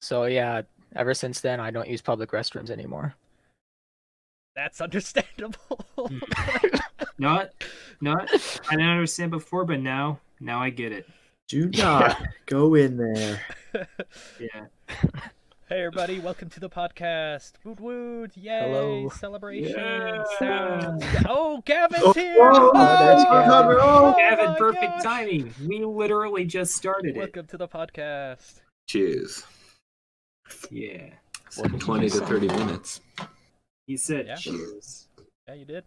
So yeah, ever since then, I don't use public restrooms anymore. That's understandable. Not, I didn't understand before, but now I get it. Do not go in there. Yeah. Hey everybody, welcome to the podcast. Woot woot, yay, Hello. celebration, Yeah. sounds. Oh, Gavin's Oh, here! oh, there's Gavin. Oh, Gavin, my perfect gosh. timing. We literally just started it. Welcome to the podcast. Cheers. Yeah. What did 20 you to say? 30 minutes. He said Yeah. cheers. Yeah, you did.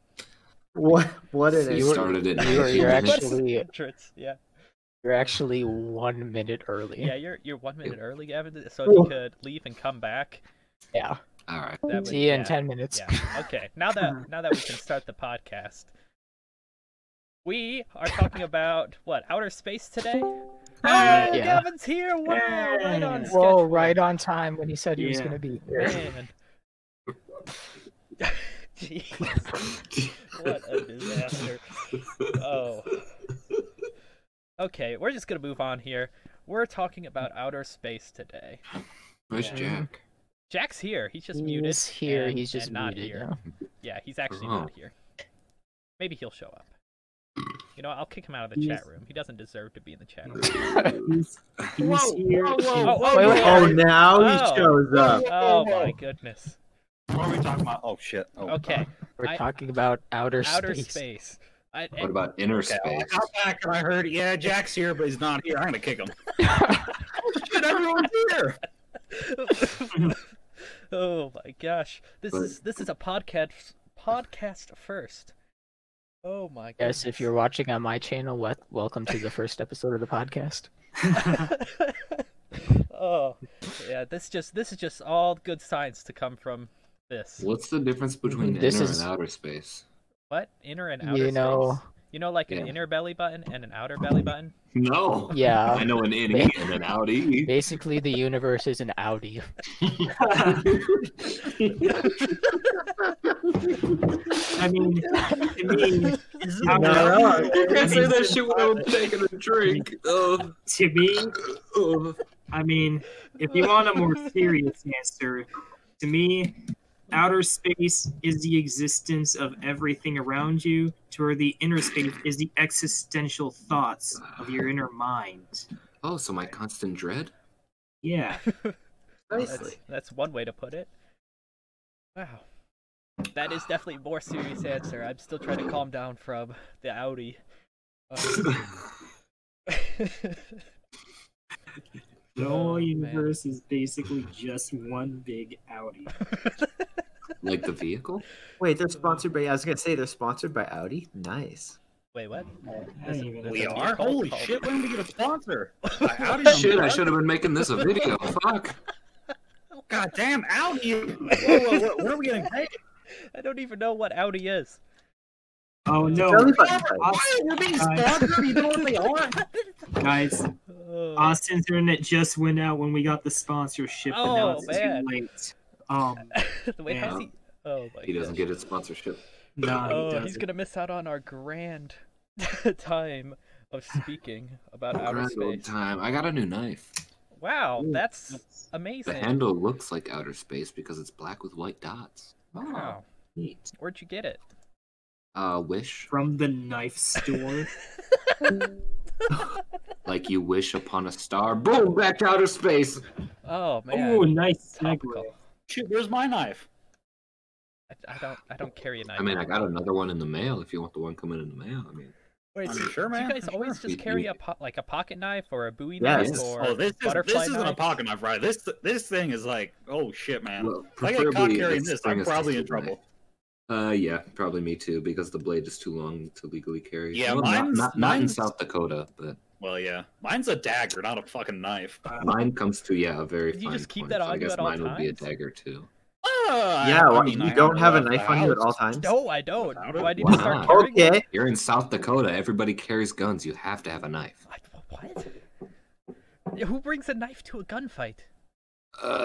What an You were- Started it. you're actually Entrance, yeah. you're actually 1 minute early. Yeah, you're 1 minute early, Gavin. So if you could leave and come back, Yeah. All right. that would, See you in yeah, 10 minutes. Yeah. Okay. Now that we can start the podcast, we are talking about what, outer space today. Oh, Yeah. Gavin's here! Wow, right on Yeah. Whoa, schedule. right on time when he said he was Yeah. gonna be here. Man. Jeez. What a disaster. Oh. Okay, we're just gonna move on here. We're talking about outer space today. Where's Yeah. Jack? Jack's here. He's just muted. He's here. and- He's just and not muted. here. Yeah, he's actually Oh. not here. Maybe he'll show up. You know, I'll kick him out of the chat room. He doesn't deserve to be in the chat room. He's here. Oh, Wait, wait, Oh, now he Oh. shows up. Oh my goodness. What are we talking about? Oh shit. Oh. Okay, We're I- talking about outer outer space. space. What about inner Okay, I space? got back and I heard, yeah, Jack's here, but he's not here. I'm gonna kick him. Oh shit, everyone's here. Oh my gosh, this But- is a podcast first. Oh my goodness. Yes, if you're watching on my channel, welcome to the first episode of the podcast. Oh yeah, this is just all good signs to come from this. What's the difference between This inner is- and outer space? What, inner and outer You know, space? You know, like an Yeah. inner belly button and an outer belly button. No. Yeah. I know an innie and an outie. basically the universe is an Audi. I mean, You can't say that shit without taking a drink. Oh. to me, I mean, if you want a more serious answer, to me, outer space is the existence of everything around you, to where the inner space is the existential thoughts of your inner mind. Oh, so my constant dread? Yeah. That's one way to put it. Wow. That is definitely a more serious answer. I'm still trying to calm down from the Audi. The whole Oh, man. universe is basically just one big Audi. Like the vehicle? Wait, they're sponsored by. I was gonna say they're sponsored by Audi. Nice. Wait, what? I don't even We know. are? called- Holy called- shit, when did we get a sponsor? Audi Shit, I should have been making this a video. Fuck. God damn, Audi! Whoa, what are we getting paid? I don't even know what Audi is. Oh no, Belly button fight. Why? We're being sponsored? You know what they are? guys! Oh, Austin's internet just went out when we got the sponsorship, but now Oh, it's man. too late. Wait, yeah. how's he? Oh my He doesn't gosh. get his sponsorship. No, he Oh, he's doesn't. gonna miss out on our grand time of speaking about outer Grand old space. time. I got a new knife. Wow, that's That's The amazing. handle looks like outer space because it's black with white dots. Wow, neat. where'd you get it? Wish. From the knife store. Like you wish upon a star. Boom! Back to outer space! Oh man. Oh, nice Topical. segue. Shoot, where's my knife? I don't carry a knife. I mean, I got another one in the mail if you want the one coming in the mail. I mean, Wait, I'm so sure, do you man. guys I'm always sure. just carry a pocket knife or a Bowie Yes. knife or Oh, this butterfly isn't a knife? pocket knife, right? This thing is like, oh shit, man. well, If I get caught preferably carrying it's this, I'm stainless probably in steel trouble. knife. Yeah, probably me too, because the blade is too long to legally carry. Yeah, Well, not in mine's- South Dakota, but Well, yeah. Mine's a dagger, not a fucking knife. mine comes to a very Did you fine just keep point, that so I on you guess at all mine would be a times? dagger too. Yeah, I why, mean, you I don't have a left knife the on you at house. all times. No, I don't. Without Do it? I need Why to start not? carrying one? Okay. You're in South Dakota. Everybody carries guns. You have to have a knife. What? Who brings a knife to a gunfight?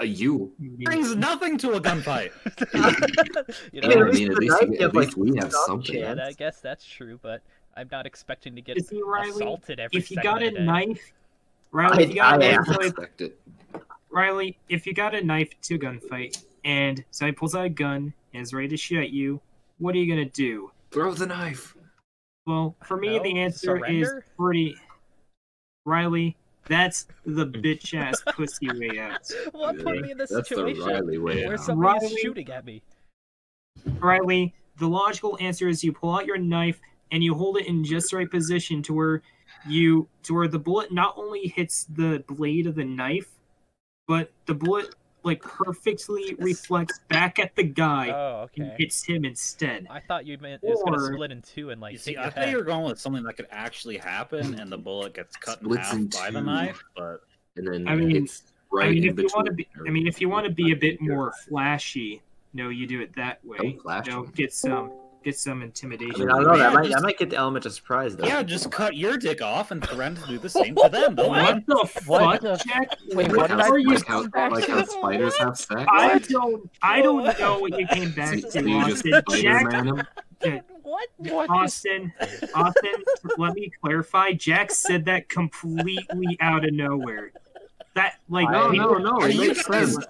You. Brings nothing to a gunfight. You Yeah, know, at least at the least, knife at you have, least like, we have some something. chance. yeah, I guess that's true, but I'm not expecting to get You see, Riley, assaulted every if you second got of a the day. knife, Riley, if you got a I knife, I like, expect it. Riley, if you got a knife to a gunfight and somebody pulls out a gun and is ready to shoot at you, what are you gonna do? Throw the knife. Well, for me, No, the answer surrender? is pretty. Riley, that's the bitch ass pussy way out. What put me in this That's the situation Riley way where out. somebody is Riley- shooting at me? Riley, the logical answer is you pull out your knife and you hold it in just the right position to where the bullet not only hits the blade of the knife, but the bullet like perfectly reflects back at the guy Oh, and okay. hits him instead. I thought you meant it was gonna Or- split in two and like You see, hit I your thought you head. were going with something that could actually happen, and the bullet gets cut in Splits half in by the two. knife. But And then I mean- it's right in if you between. want to be, if you want to be a bit more flashy, no, you do it that way. Don't flash No, them. get some I intimidation. mean, I don't know. Yeah, That just- might get the element of surprise though. yeah, just cut your dick off and threaten to do the same to them. Don't What you? the What fuck, the- Jack? Wait, What what did I are you? like how, like how spiders have sex? I don't know what you came back So to, you just Austin. Jack, Spider-Man him? What? What? Austin, let me clarify. Jack said that completely out of nowhere. That like No, people- no, Are it you, makes guys, sense.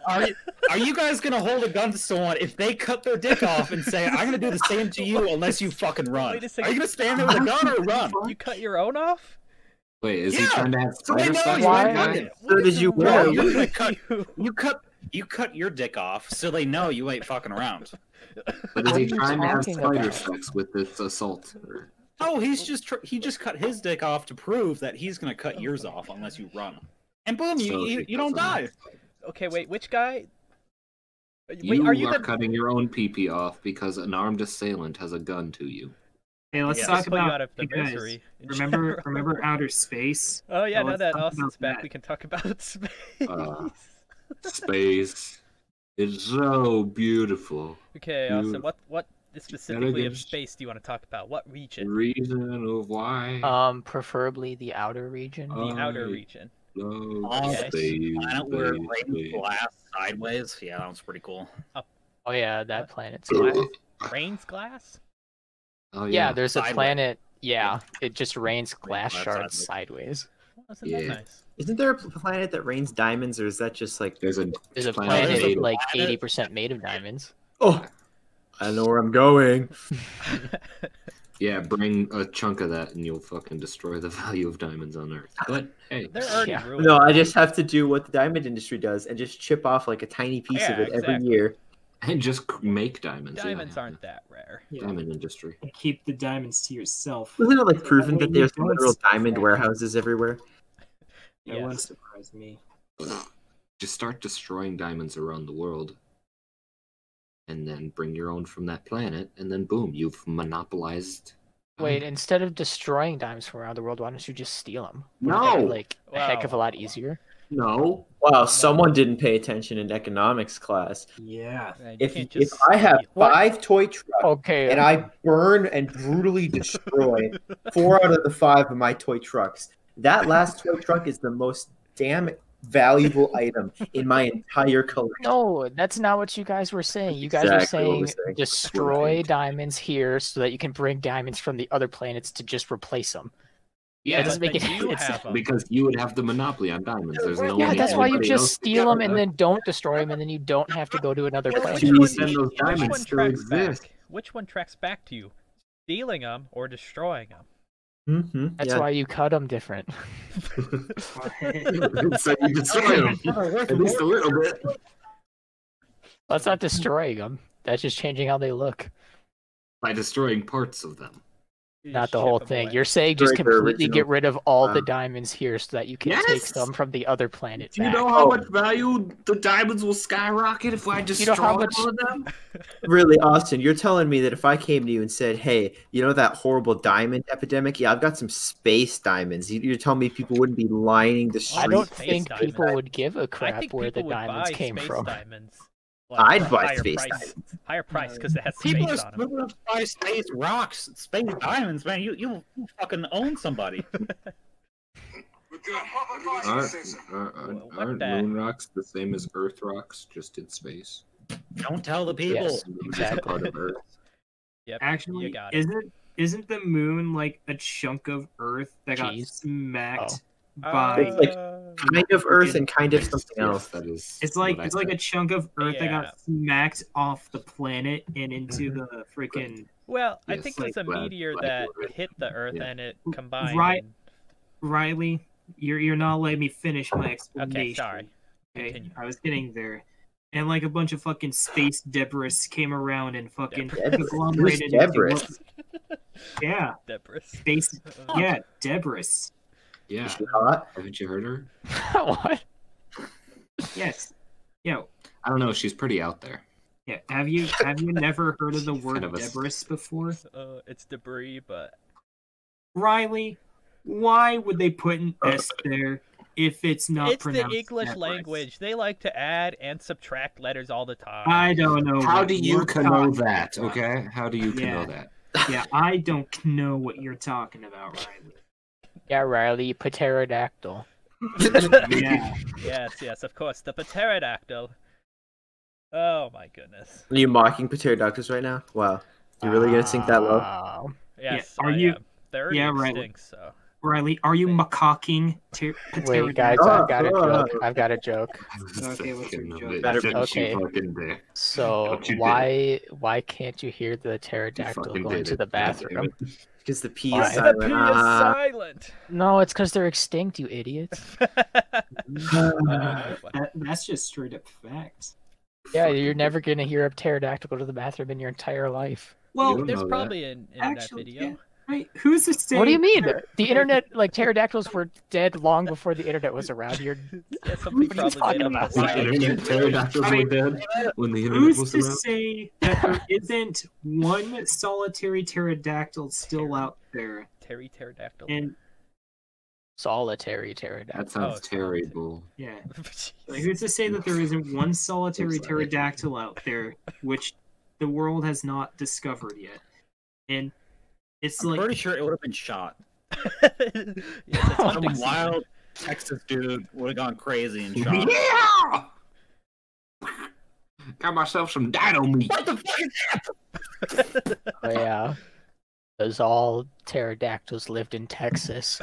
are you guys gonna hold a gun to someone if they cut their dick off and say, "I'm gonna do the same to you unless you fucking run"? Wait a Are second. you gonna stand there with a gun or run? You cut your own off? Wait, is he Yeah, trying to have so they spider know sex? you Why? ain't fucking. So did you What No, is win? you're wrong gonna with cut. you? You cut your dick off, so they know you ain't fucking around. But is What he are you trying to have talking spider about? sex with this assault? Or- Oh, he just cut his dick off to prove that he's gonna cut yours off unless you run. And boom, So you he don't doesn't- die. Okay, wait, which guy? Wait, You are you the cutting your own pee-pee off because an armed assailant has a gun to you. Hey, let's Yeah. talk put you out about of the you guys. misery? in Remember, general? remember outer space? Oh yeah, Well, now let's that talk Austin's about back, that. we can talk about space. Space is so beautiful. Okay, you- Austin, what specifically of give- space do you want to talk about? What The region? reason of why Preferably the outer region. The outer I region. love Yes. space, Planet where it space, rains space. glass sideways. Yeah, that was pretty cool. Oh yeah, that planet's Rains glass? Oh yeah, there's a Sideways. planet. Yeah, it just rains glass glass shards sideways. Wasn't that Yeah. nice? Isn't there a planet that rains diamonds, or is that just like? There's a There's a planet planet made- like planet- 80% made of diamonds. Oh, I know where I'm going. Yeah, bring a chunk of that and you'll fucking destroy the value of diamonds on Earth. But hey, They're already Yeah. ruined. No, I just have to do what the diamond industry does and just chip off like a tiny piece of Yeah, it exactly. every year. and just make diamonds. yeah. Diamonds aren't that rare. Diamond industry. Keep the diamonds to yourself. Wasn't it like proven way that there's you don't literal diamond expect. warehouses everywhere? That Yes. wouldn't surprise me. Just start destroying diamonds around the world. And then bring your own from that planet, and then boom, you've monopolized. Wait, instead of destroying diamonds from around the world, why don't you just steal them? No! Like a heck of a Wow. lot easier. No. Wow, someone didn't pay attention in economics class. Yeah. Man, you If can't if just I have steal. 5 toy trucks Okay. and I burn and brutally destroy 4 out of the 5 of my toy trucks, that last toy truck is the most damn valuable item in my entire collection. No, that's not what you guys were saying. You guys were Exactly what we're saying saying. destroy Right. diamonds here so that you can bring diamonds from the other planets to just replace them. Yeah, doesn't but make then it- you it's- have 'em. because you would have the monopoly on diamonds. There's no Yeah, way that's why you anybody just else could steal get them and them. then don't destroy them, and then you don't have to go to another Which planet. one- Jesus. Then those which diamonds one still tracks exist. back? Which one tracks back to you? Stealing them or destroying them? Mm-hmm. That's why you cut them different. So you destroy them. At least a little bit. That's not destroying them. That's just changing how they look. By destroying parts of them. You Not just the ship whole 'em thing. away. You're saying just Destroy their completely get original- rid of all the Um, diamonds here so that you can take Yes! some from the other planet Do you back. know how Oh. much value the diamonds will skyrocket if I destroy know how much- all of them? Really, Austin, you're telling me that if I came to you and said, "Hey, you know that horrible diamond epidemic? Yeah, I've got some space diamonds." You're telling me people wouldn't be lining the I streets? don't Space think diamonds. people would give a I crap think where the people would diamonds buy came space from. diamonds. I'd buy higher space price, diamonds. higher price because it has People space are on them. stupid enough to buy space rocks, space diamonds, man. You fucking own somebody. What Aren't the- moon rocks the same as Earth rocks, just in space? Don't tell the people. Yes. Moon is a Exactly. part of Earth. Yep, Actually, you got it. isn't the moon like a chunk of Earth that got Cheese? smacked by. It's like kind of Earth and kind of something else. That is. It's like what I it's like a said. chunk of Earth that Yeah. got smacked off the planet and into the freaking. Well, I Yes, think it was a like meteor black that Earth. hit the Earth Yeah. and it combined. Right. and- Riley, you're not letting me finish my Okay, explanation. sorry. Okay, Continue. I was getting there. And like a bunch of fucking space debris came around and fucking Debris? conglomerated Who's into debris? what- Yeah, Debris. space. Yeah, debris. Yeah. Is she hot? Haven't you heard her? What? Yes. Yeah. I don't know. She's pretty out there. Yeah. Have you never heard of the word Kind of a- debris before? It's debris, but Riley, why would they put an S there if it's not it's the pronounced English debris? language. They like to add and subtract letters all the time. I know. How what do you you're know talking that? about. Okay. How do you Yeah. know that? Yeah, I don't know what you're talking about, Riley. Yeah, Riley, pterodactyl. Yeah. Yes, of course. The pterodactyl. Oh my goodness. Are you mocking pterodactyls right now? Wow. You're really gonna sink that low? Yes, are I you- am. They're already Yeah, right. extinct, so. Riley, are you macaquing Wait, guys, I've got a joke. I've got a joke. Okay, what's your joke? Better- Okay. So Don't you dare. why can't you hear the pterodactyl fucking go did into it. the bathroom? Because the P Why? is The The P silent. is Ah. silent. No, it's because they're extinct, you idiots. That's just straight up facts. Yeah, you're never gonna hear a pterodactyl go to the bathroom in your entire life. Well, You There's know that. probably an internet Actually, video. yeah. Right? Who's to say? What do you mean? The internet, like pterodactyls, were dead long before the internet was around. You're Yeah, somebody What are you probably talking made up about? the The science. internet pterodactyls I mean, were dead when the internet Who's was to around. say that there isn't one solitary pterodactyl still out there? Terry pterodactyl. And solitary pterodactyl. That sounds Oh, it's terrible. yeah, like, who's to say that there isn't one solitary pterodactyl out there which the world has not discovered yet? And it's I'm like pretty sure it would have been shot. Yes, it's Some hunting season. wild Texas dude would have gone crazy and shot. Yeah! Got myself some dino meat. What the fuck is that? Oh, yeah. Because all pterodactyls lived in Texas.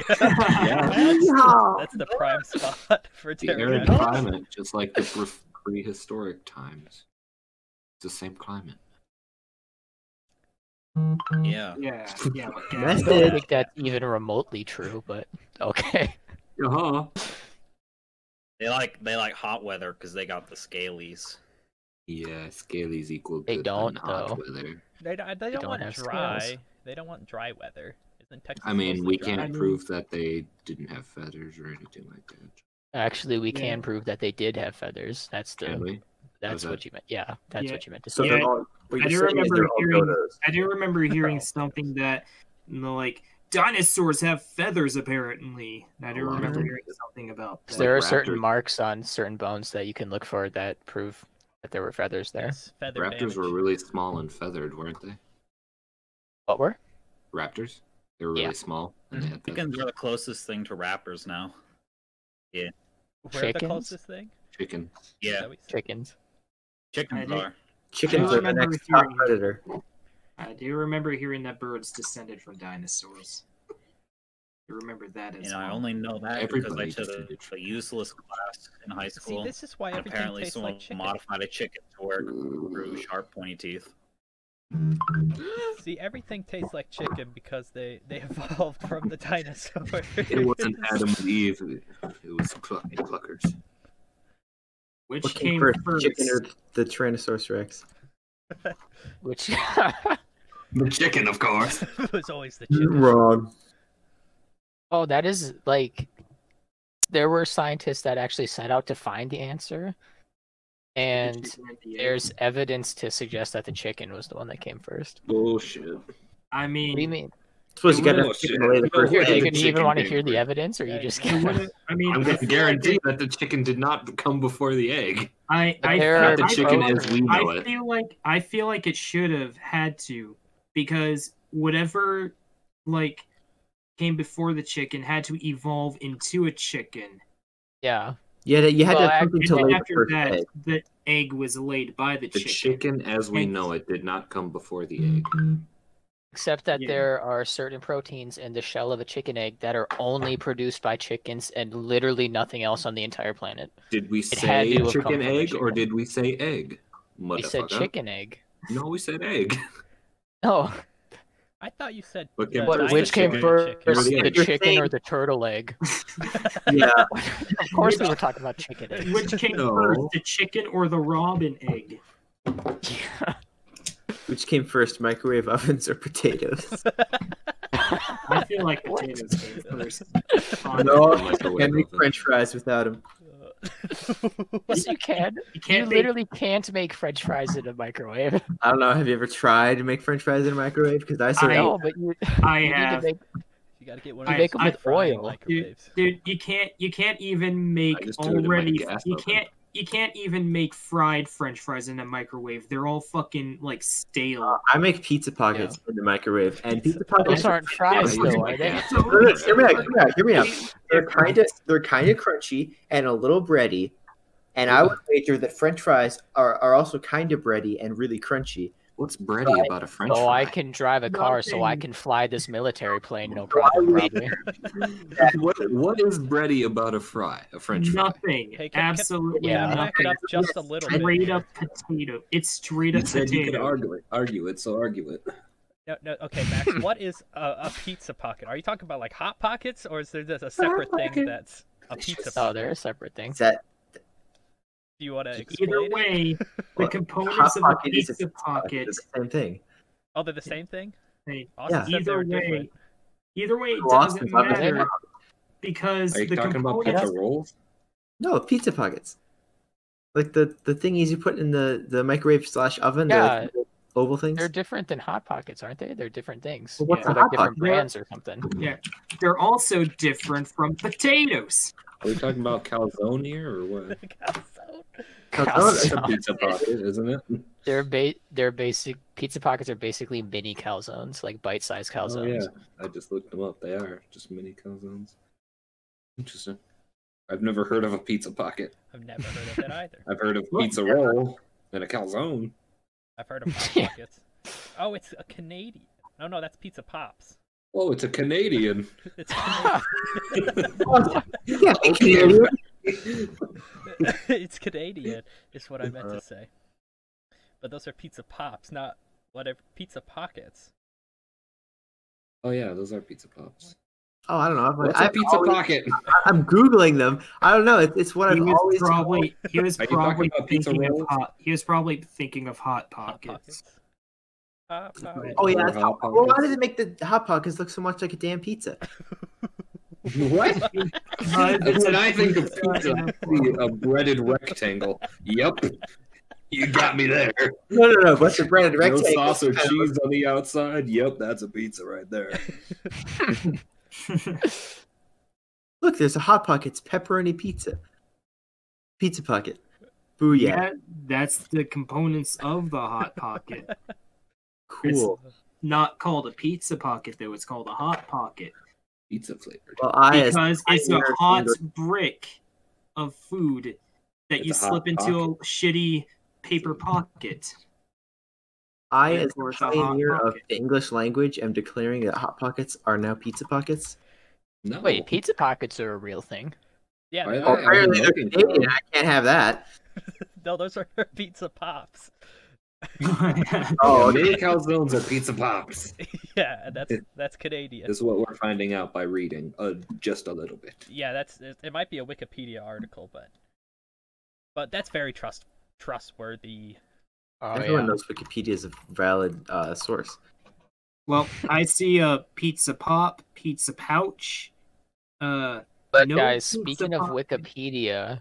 Yeah, that's the prime spot for The arid pterodactyl. climate, just like the prehistoric times. It's the same climate. Yeah. yeah. I That's don't it. think that's even remotely true, but okay. Uh-huh. They like hot weather because they got the scalies. Yeah, scalies equal They good don't, but hot though. weather. They don't don't want have dry. scales. They don't want dry weather. Isn't Texas? I mean, mostly we dry? can't prove that they didn't have feathers or anything like that. Actually, we Yeah. can prove that they did have feathers. That's Can we? that's that? what you meant. Yeah, that's Yeah. what you meant to So say. Yeah, they're all, what I you're do saying is remember they're all hearing- dodos. I do remember hearing something that, like, dinosaurs have feathers apparently. I do remember hearing something about that. There are Like certain raptors. marks on certain bones that you can look for that prove that there were feathers there. Yes, feather Raptors damage. were really small and feathered, weren't they? What were? Raptors? They were really Yeah. small and they had feathers. Chickens are the closest thing to raptors now. We're the chickens? closest thing. Chicken. Is Yeah, that what you said? Chickens. chickens I are. Chickens I are the remember next top hearing- predator. I do remember hearing that birds descended from dinosaurs. I remember that as You know, I well. only know that Everybody because I took descended a useless class in high See, school. this is why and everything apparently tastes someone like chicken. modified a chicken to work through sharp, pointy teeth. See, everything tastes like chicken because they evolved from the dinosaurs. It wasn't Adam and Eve, it was Cluckers. Which What came came first? chicken or the Tyrannosaurus Rex? Which The chicken, of course. It was always the You're chicken. wrong. oh, that is like there were scientists that actually set out to find the answer, and The chicken and the egg. there's evidence to suggest that the chicken was the one that came first. Bullshit. I mean, What do you mean? Suppose you got Oh, to chicken shit. to lay the No, first here, Do the you egg. even chicken want to came hear the first. evidence, or you Yeah, just you it wouldn't- I mean, I'm I going to feel guarantee like that the chicken did not come before the egg. I There Not are the I chicken feel- as we know I it. feel like it should have had to, because whatever like came before the chicken had to evolve into a chicken. yeah. Yeah, you had to Well, have something And to then lay the after first that, egg. the egg was laid by the The chicken. chicken as we And- know it did not come before the egg. Except that Yeah. there are certain proteins in the shell of a chicken egg that are only produced by chickens and literally nothing else on the entire planet. Did we had say to have come chicken from a egg or chicken. did we say egg? We said Motherfucker. chicken egg. No, we said egg. Oh, I thought you said. What came what, first, which came chicken? first, Or the the egg? chicken or the turtle egg? Yeah. Of course, we were talking about chicken eggs. Which came No. first, the chicken or the robin egg? Which came first, microwave ovens or potatoes? I feel like potatoes came first. No, Microwave can't make oven. French fries without them. Yes, you can. You You can't make literally can't make French fries in a microwave. I don't know. Have you ever tried to make French fries in a microwave? Because I say No, but you, I you need to have. make. You gotta get one You of make those 'em with frying oil. microwaves. Dude, you can't even make I just do it in my already. gas You oven. can't even make fried French fries in a microwave. They're all fucking like stale. I make pizza pockets in the microwave, and pizza pockets Those aren't fries, though, are they? Hear me out. They're kind of crunchy and a little bready, and I would wager that French fries are also kind of bready and really crunchy. What's bready about a French So fry? I can drive a car, so I Nothing. can fly this military plane, no problem, probably. What is bready about a fry? A French fry? Nothing. Hey, Absolutely Yeah. Back it nothing. up just a little bit. Straight up potato. It's straight up You said you could potato. argue it, so argue it. No, okay, Max. What is a pizza pocket? Are you talking about like hot pockets, or is there just a separate thing that's a pizza Oh, pocket? they're a separate thing. Is that Do you want to explain Either it? way, the Hot components of a pocket is pizza pocket. It's the same thing. Oh, they're the same thing. Hey, Austin said they either were way, different. it Well, doesn't Austin's not matter different. because Are you the talking about components. pizza rolls? No, pizza pockets. Like the thingies you put in the microwave / oven. Yeah. The oval things. They're different than hot pockets, aren't they? They're different things. Well, what's They're a like hot different pocket? brands or something. Yeah, they're also different from potatoes. Are we talking about calzone here or what? Calzone. That's a pizza pocket, isn't it? They're basic pizza pockets are basically mini calzones, like bite-sized Oh calzones. yeah, I just looked them up. They are just mini calzones. Interesting. I've never heard of a pizza pocket. I've never heard of it either. I've heard of What? pizza roll and a calzone. I've heard of hot Yeah. pockets. Oh, it's a Canadian. No, that's Pizza Pops. Oh, it's a Canadian. It's Canadian. Yeah, Okay. It's Canadian, is what I meant to say. But those are Pizza Pops, not whatever Pizza Pockets. Oh yeah, those are pizza pops. Oh, I don't know. What's a pizza pocket? I'm googling them. I don't know. It's what I've He was always. probably Are you talking about pizza thinking of rolls? hot. He was probably thinking of hot Hot pockets. Hot Pockets. Oh yeah. Or That's Hot well, why Pockets. does it make the hot pockets look so much like a damn pizza? What? It's When a I think of pizza pizza, in I a see a breaded rectangle. Yep. You got me there. No. But the breaded No rectangle. sauce or kind of cheese on the outside. Yep, that's a pizza right there. Look, there's a hot pockets pepperoni pizza. Pizza pocket. Booyah. Yeah, that's the components of the hot pocket. Cool. Not called a pizza pocket though; it's called a hot pocket Pizza flavored. Well, I as because it's a pioneer hot founder- brick of food that It's you a hot slip into a shitty paper pocket. I Yeah, as of course, a a hot pioneer of pocket. the English language am declaring that hot pockets are now pizza pockets. No. Wait, pizza pockets are a real thing. Yeah, I- Well, I've been apparently they're looking for Canadian. them. I can't have that. no, those are Pizza Pops. Oh, Yeah, mini calzones are pizza pops. Yeah, that's Canadian. This is what we're finding out by reading just a little bit. Yeah, it might be a Wikipedia article, but that's very trustworthy. Oh Everyone yeah. knows Wikipedia is a valid source. Well, I see a pizza pop, pizza pouch. But No guys, pizza speaking of pocket. Wikipedia,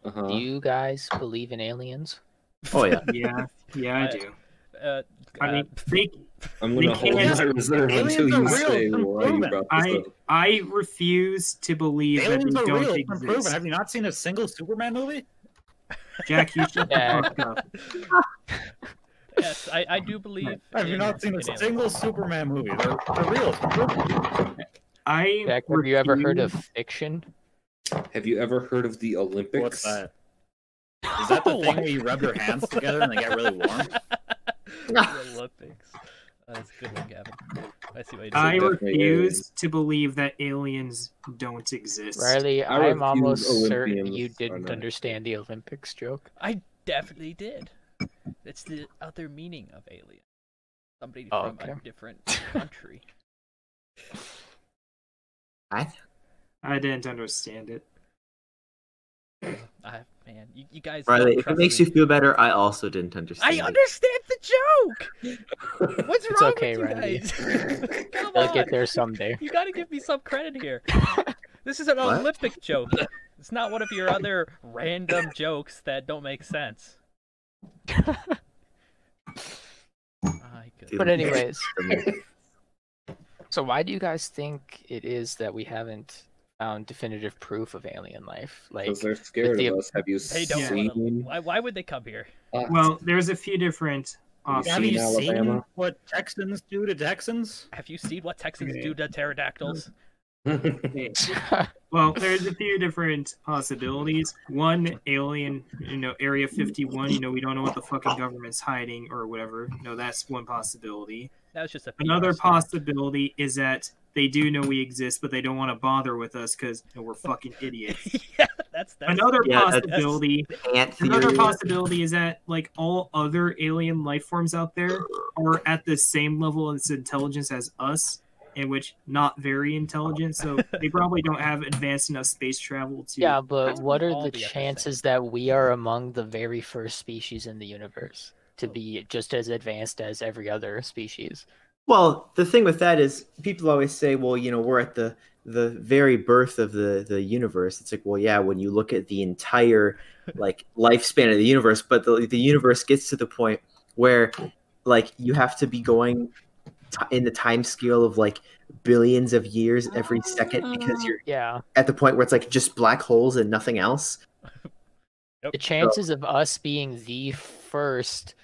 Uh-huh. do you guys believe in aliens? Oh yeah. Yeah, I do. I mean, they, I'm they gonna hold can't- my reserve Aliens until are you real, say it's why you proven. brought this up. I refuse to believe that Aliens they are don't real. It's been proven. exist. Have you not seen a single Superman movie? Jack, you shut Yeah. the fuck up. Yes, I do believe. Have you not seen a single Superman movie? They're real. It's been proven. I Jack, have you ever heard of refuse- fiction? Have you ever heard of the Olympics? What's that? Is that the thing where you rub your hands together and they get really warm? The Olympics. That's a good one, Gavin. I see what you did. I definitely refuse to believe that aliens don't exist. Riley, I I'm refuse almost certain Olympians you are didn't not understand the Olympics joke. I definitely did. It's the other meaning of alien. Somebody Oh, from okay. a different country. I I didn't understand it. Man, you guys. Riley, don't if it trust makes me. you feel better, I also didn't understand. I understand the joke. What's It's wrong okay, with you Riley. guys? Come They'll on. get there someday. You gotta give me some credit here. This is an What? Olympic joke. It's not one of your other random jokes that don't make sense. My goodness. But anyways, so why do you guys think it is that we haven't found definitive proof of alien life? Like, Because they're scared the- of us. Have you They don't seen? want to. Why would they come here? Well, there's a few different Have Have you options. seen seen Alabama? what Texans do to Texans? Have you seen what Texans Okay. do to pterodactyls? Okay. Well, there's a few different possibilities. One, alien, Area 51, we don't know what the fucking government's hiding or whatever. That's one possibility. That was just a PR Another stunt. possibility is that they do know we exist, but they don't want to bother with us because we're fucking idiots. Yeah, that's Another Yeah, that's- possibility Ant Another theory. possibility is that like all other alien life forms out there are at the same level of intelligence as us, in which not very intelligent, so they probably don't have advanced enough space travel to. yeah, but what are all the be at the chances same. that we are among the very first species in the universe to be just as advanced as every other species? Well, the thing with that is people always say, well, we're at the very birth of the universe. It's like, well, yeah, when you look at the entire like lifespan of the universe, but the universe gets to the point where like you have to be going in the time scale of like billions of years every second because you're Yeah, at the point where it's like just black holes and nothing else. the chances of us being the first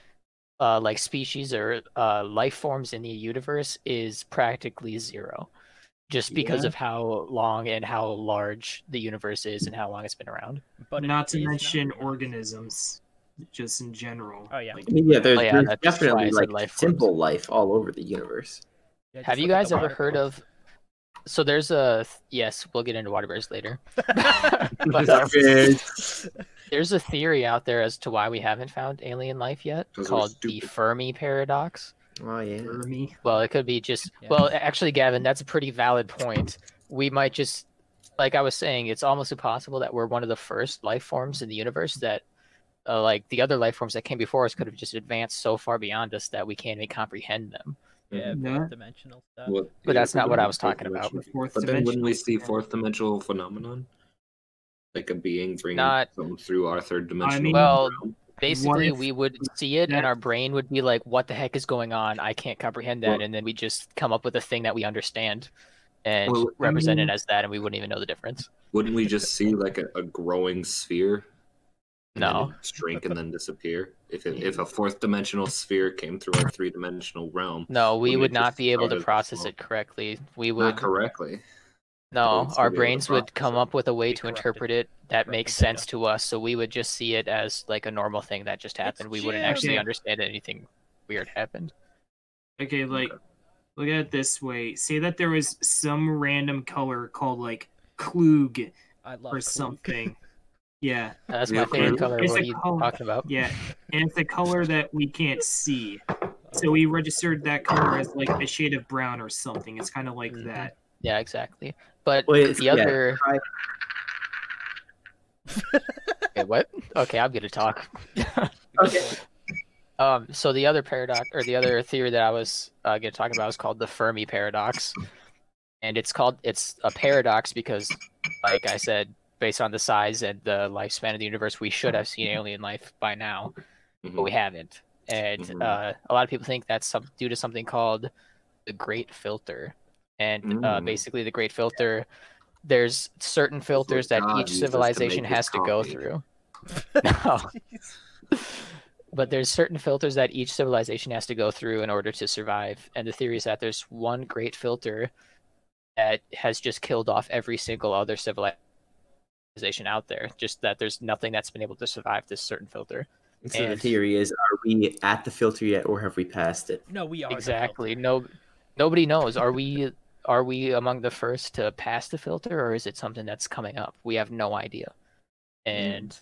like species or life forms in the universe is practically zero, just because Yeah. of how long and how large the universe is and how long it's been around. But it Not to is mention not. organisms, just in general. Oh yeah. Like, I mean, yeah, there's, Oh, yeah, there's that's why I definitely said like life forms. simple life all over the universe. Yeah, Have just you look at guys the ever water heard bears. of? So there's a yes, we'll get into water bears later. But, there's a theory out there as to why we haven't found alien life yet, 'Cause we're called the stupid. Fermi paradox. Oh yeah. Fermi. Well, it could be just. Yeah. Well, actually, Gavin, that's a pretty valid point. We might just, like I was saying, it's almost impossible that we're one of the first life forms in the universe that, like the other life forms that came before us, could have just advanced so far beyond us that we can't even comprehend them. Yeah, Yeah. fourth dimensional stuff. Well, But that's not what I was fourth talking about. dimensional. Fourth But then wouldn't we dimensional, see yeah. fourth dimensional phenomenon? Like a being bringing Not- something through our third dimensional mean- Well, realm? basically, if we would see it, and that- our brain would be like, "What the heck is going on? I can't comprehend that." Well- And then we just come up with a thing that we understand, and Well, I represent mean- it as that, and we wouldn't even know the difference. Wouldn't we just see like a growing sphere? And then No. it'd shrink and then disappear. If a fourth dimensional sphere came through our three dimensional realm, No, we Wouldn't would it not just be able start to as a process small- it correctly. We not would correctly. no, would our still be able to brains would process come it. up with a way Be to corrupted. interpret it that Corrupted makes data. sense to us. So we would just see it as like a normal thing that just happened. We wouldn't jam. actually Okay. understand anything weird happened. Okay, like, look at it this way. Say that there was some random color called, like, Klug I love or Klug. something. Yeah, That's Yeah, my favorite Klug. color. It's What a are you color. talking about? yeah. And it's a color that we can't see. So we registered that color as, like, a shade of brown or something. It's kind of like Mhm. that. Yeah, exactly. But Wait, the yeah, other. try- Okay, what? Okay, I'm gonna talk. Okay. So the other paradox, or the other theory that I was going to talk about, is called the Fermi paradox, and it's a paradox because, like I said, based on the size and the lifespan of the universe, we should have seen alien life by now, but we haven't. And Mhm. a lot of people think that's due to something called the Great Filter, and Mm. basically the Great Filter. There's certain filters that God each used us to civilization make his has to go coffee. through. No. But there's certain filters that each civilization has to go through in order to survive. And the theory is that there's one great filter that has just killed off every single other civilization out there. Just that there's nothing that's been able to survive this certain filter. So the And- theory is: are we at the filter yet, or have we passed it? No, we are the Exactly. Nobody knows. Are we among the first to pass the filter, or is it something that's coming up? We have no idea, and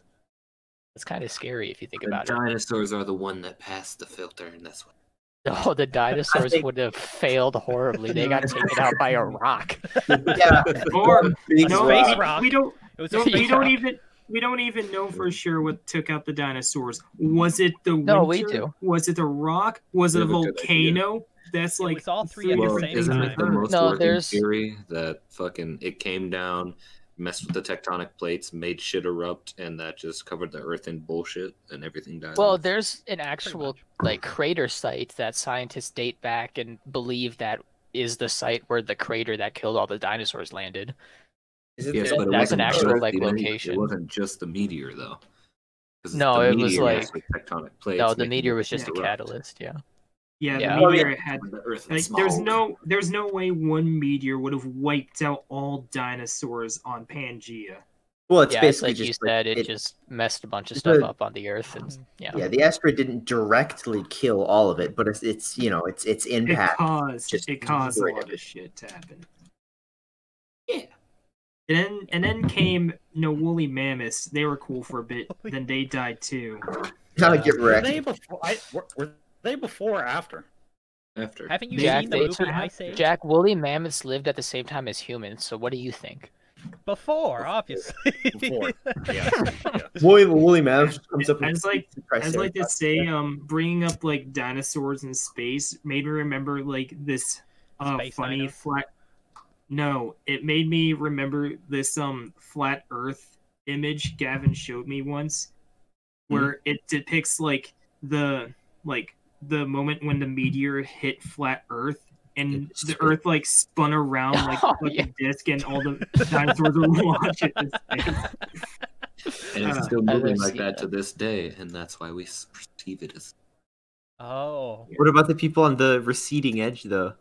it's kind of scary if you think The about it. dinosaurs are the one that passed the filter, and that's what. Oh, the dinosaurs think- would have failed horribly. They got taken out by a rock. Yeah. Or no, Space rock. we don't. It was No, a we don't Yeah. even. We don't even know for sure what took out the dinosaurs. Was it the No, we winter? do. Was it the rock? Was it a We have a good volcano? That's like was all three at the Well, same isn't time. it the most No, working there's- theory that fucking it came down, messed with the tectonic plates, made shit erupt, and that just covered the Earth in bullshit, and everything died? Well, off? there's an actual like crater site that scientists date back and believe that is the site where the crater that killed all the dinosaurs landed. Is it Yes, the- but it that's wasn't an actual, just like, the meteor- location. It wasn't just the meteor, though. 'Cause No, the it was meteor like- messed with tectonic plates. No, the making meteor it was just a erupt. catalyst. Yeah. yeah, Yeah. the meteor had. When the Earth Like, was there's no way one meteor would have wiped out all dinosaurs on Pangea. Well, it's Yeah, it's basically like you just said, it it- just messed a bunch of it's stuff a- up on the Earth, and yeah. Yeah, the asteroid didn't directly kill all of it, but it's you know its It impact. caused just a lot destroyed of shit to happen. Yeah. And then came woolly mammoths. They were cool for a bit. Then they died too. Now get Were wrecked. they before? Were they before or after? After. Haven't you Jack, seen the they- movie Ice Age? Jack, woolly mammoths lived at the same time as humans. So what do you think? Before, obviously. Before. Yeah. Woolly mammoth just comes up. I with just like to Triceratops. say, bringing up like dinosaurs in space made me remember like this Space funny Dino? flat. No, it made me remember this flat Earth image Gavin showed me once, where it depicts like the moment when the meteor hit flat Earth. And the Earth like spun around like a disc, and all the dinosaurs were launched at this space. And it's still I've moving never like seen that to that. this day, and that's why we perceive it as. Oh. What about the people on the receding edge, though?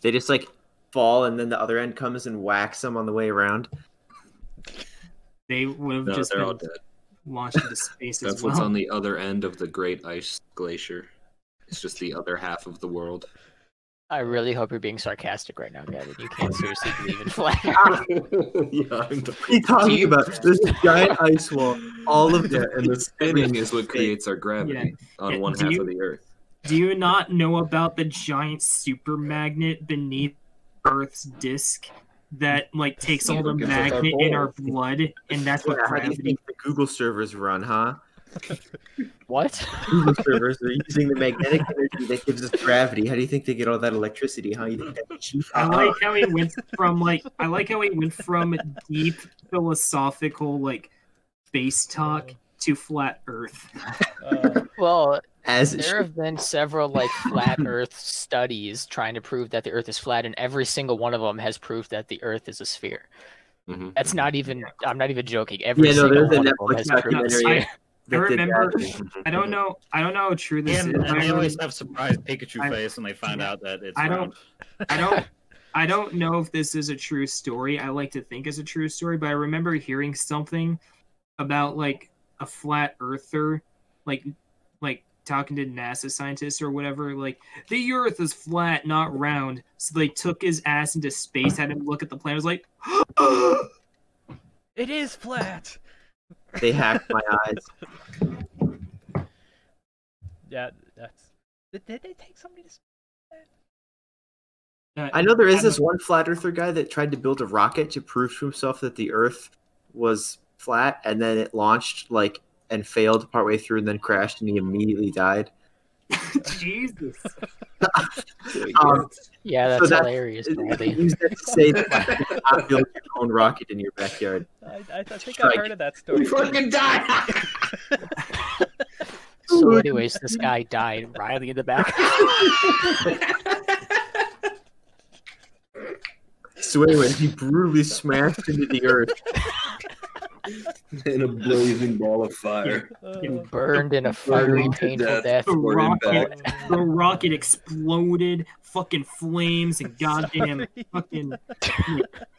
They just like fall, and then the other end comes and whacks them on the way around. They would have No, just they're all been dead. launched into space That's as well. what's on the other end of the Great Ice Glacier. It's just the other half of the world. I really hope you're being sarcastic right now, Gavin. You can't seriously believe in flat. Yeah, I'm What are you talking about? There's a giant ice wall. All of Yeah, them. and the spinning is what creates our gravity on Yeah, one do half you- of the Earth. Do you not know about the giant super magnet beneath Earth's disk that like takes all the Gives us our magnet in our poles. blood, and that's what Yeah, how do you gravity? think the Google servers run, huh? What? Google servers are using the magnetic energy that gives us gravity. How do you think they get all that electricity? How you think that's cheap? I like how he went from deep philosophical like space talk to flat Earth. Well, As it there should. have been several like flat Earth studies trying to prove that the Earth is flat, and every single one of them has proved that the Earth is a sphere. Mhm. That's not even. I'm not even joking. Every Yeah, no, single there's a one of them Netflix has proved a documentary. sphere. I that did remember. that. I don't know how true this And, is. and but they I always remember- have surprise Pikachu I- face when they find out that it's I round. I don't know if this is a true story. I like to think it's a true story, but I remember hearing something about like a flat earther, like talking to NASA scientists or whatever, like the Earth is flat, not round. So they took his ass into space, had him look at the planet, was like, It is flat. They hacked my eyes. Yeah, that's. Did they take somebody to? I know there is this one flat earther guy that tried to build a rocket to prove to himself that the Earth was flat, and then it launched and failed partway through, and then crashed, and he immediately died. Jesus. Yeah, So that's that- hilarious, Bradley. Use that to say that you cannot build your own rocket in your backyard. I think I've Strike. heard of that story. die! So, anyways, this guy died. Riley in the back. So anyway, he brutally smashed into the Earth. In a blazing ball of fire. Burned in a fiery, Burned to painful death. death. The Or rocket, impact. the rocket exploded, fucking flames and goddamn fucking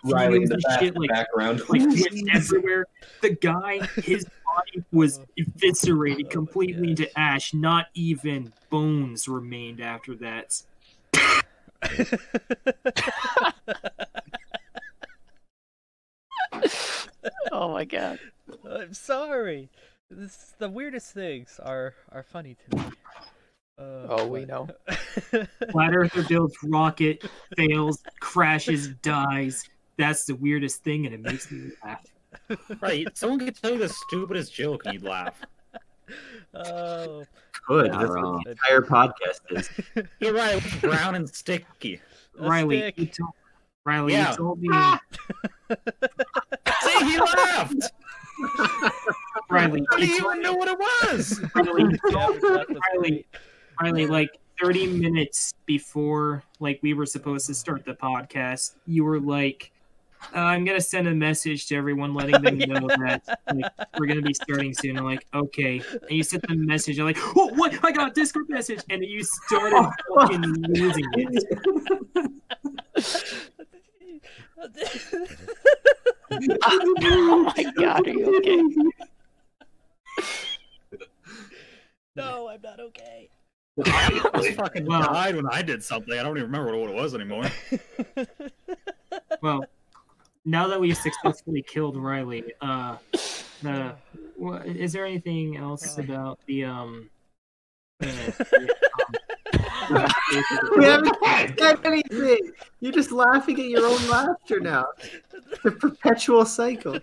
Riley in fumes the and back, shit, like background. went everywhere. The guy, his body was eviscerated completely into ash. Not even bones remained after that. Oh my god. I'm sorry. The weirdest things are funny to me. We know. Flat Earther builds rocket, fails, crashes, dies. That's the weirdest thing, and it makes me laugh. Right, someone could tell you the stupidest joke and you'd laugh. Oh, Good. Not That's what wrong. the entire podcast is. You're right, it was brown and sticky. Riley, stick. you told me. See, he laughed! Riley, How do you you told even know what it was? Riley, you Yeah, told- that was great. Riley, like 30 minutes before like we were supposed to start the podcast, you were like, I'm gonna send a message to everyone letting them know that like, we're gonna be starting soon. I'm like, okay. And you sent the message, I'm like, oh what? I got a Discord message, and you started fucking losing it. Oh my god, are you okay? No, I'm not okay. I fucking Well- died when I did something. I don't even remember what it was anymore. Well, now that we've successfully killed Riley, is there anything else about the We haven't said anything. You're just laughing at your own laughter now. It's a perpetual cycle.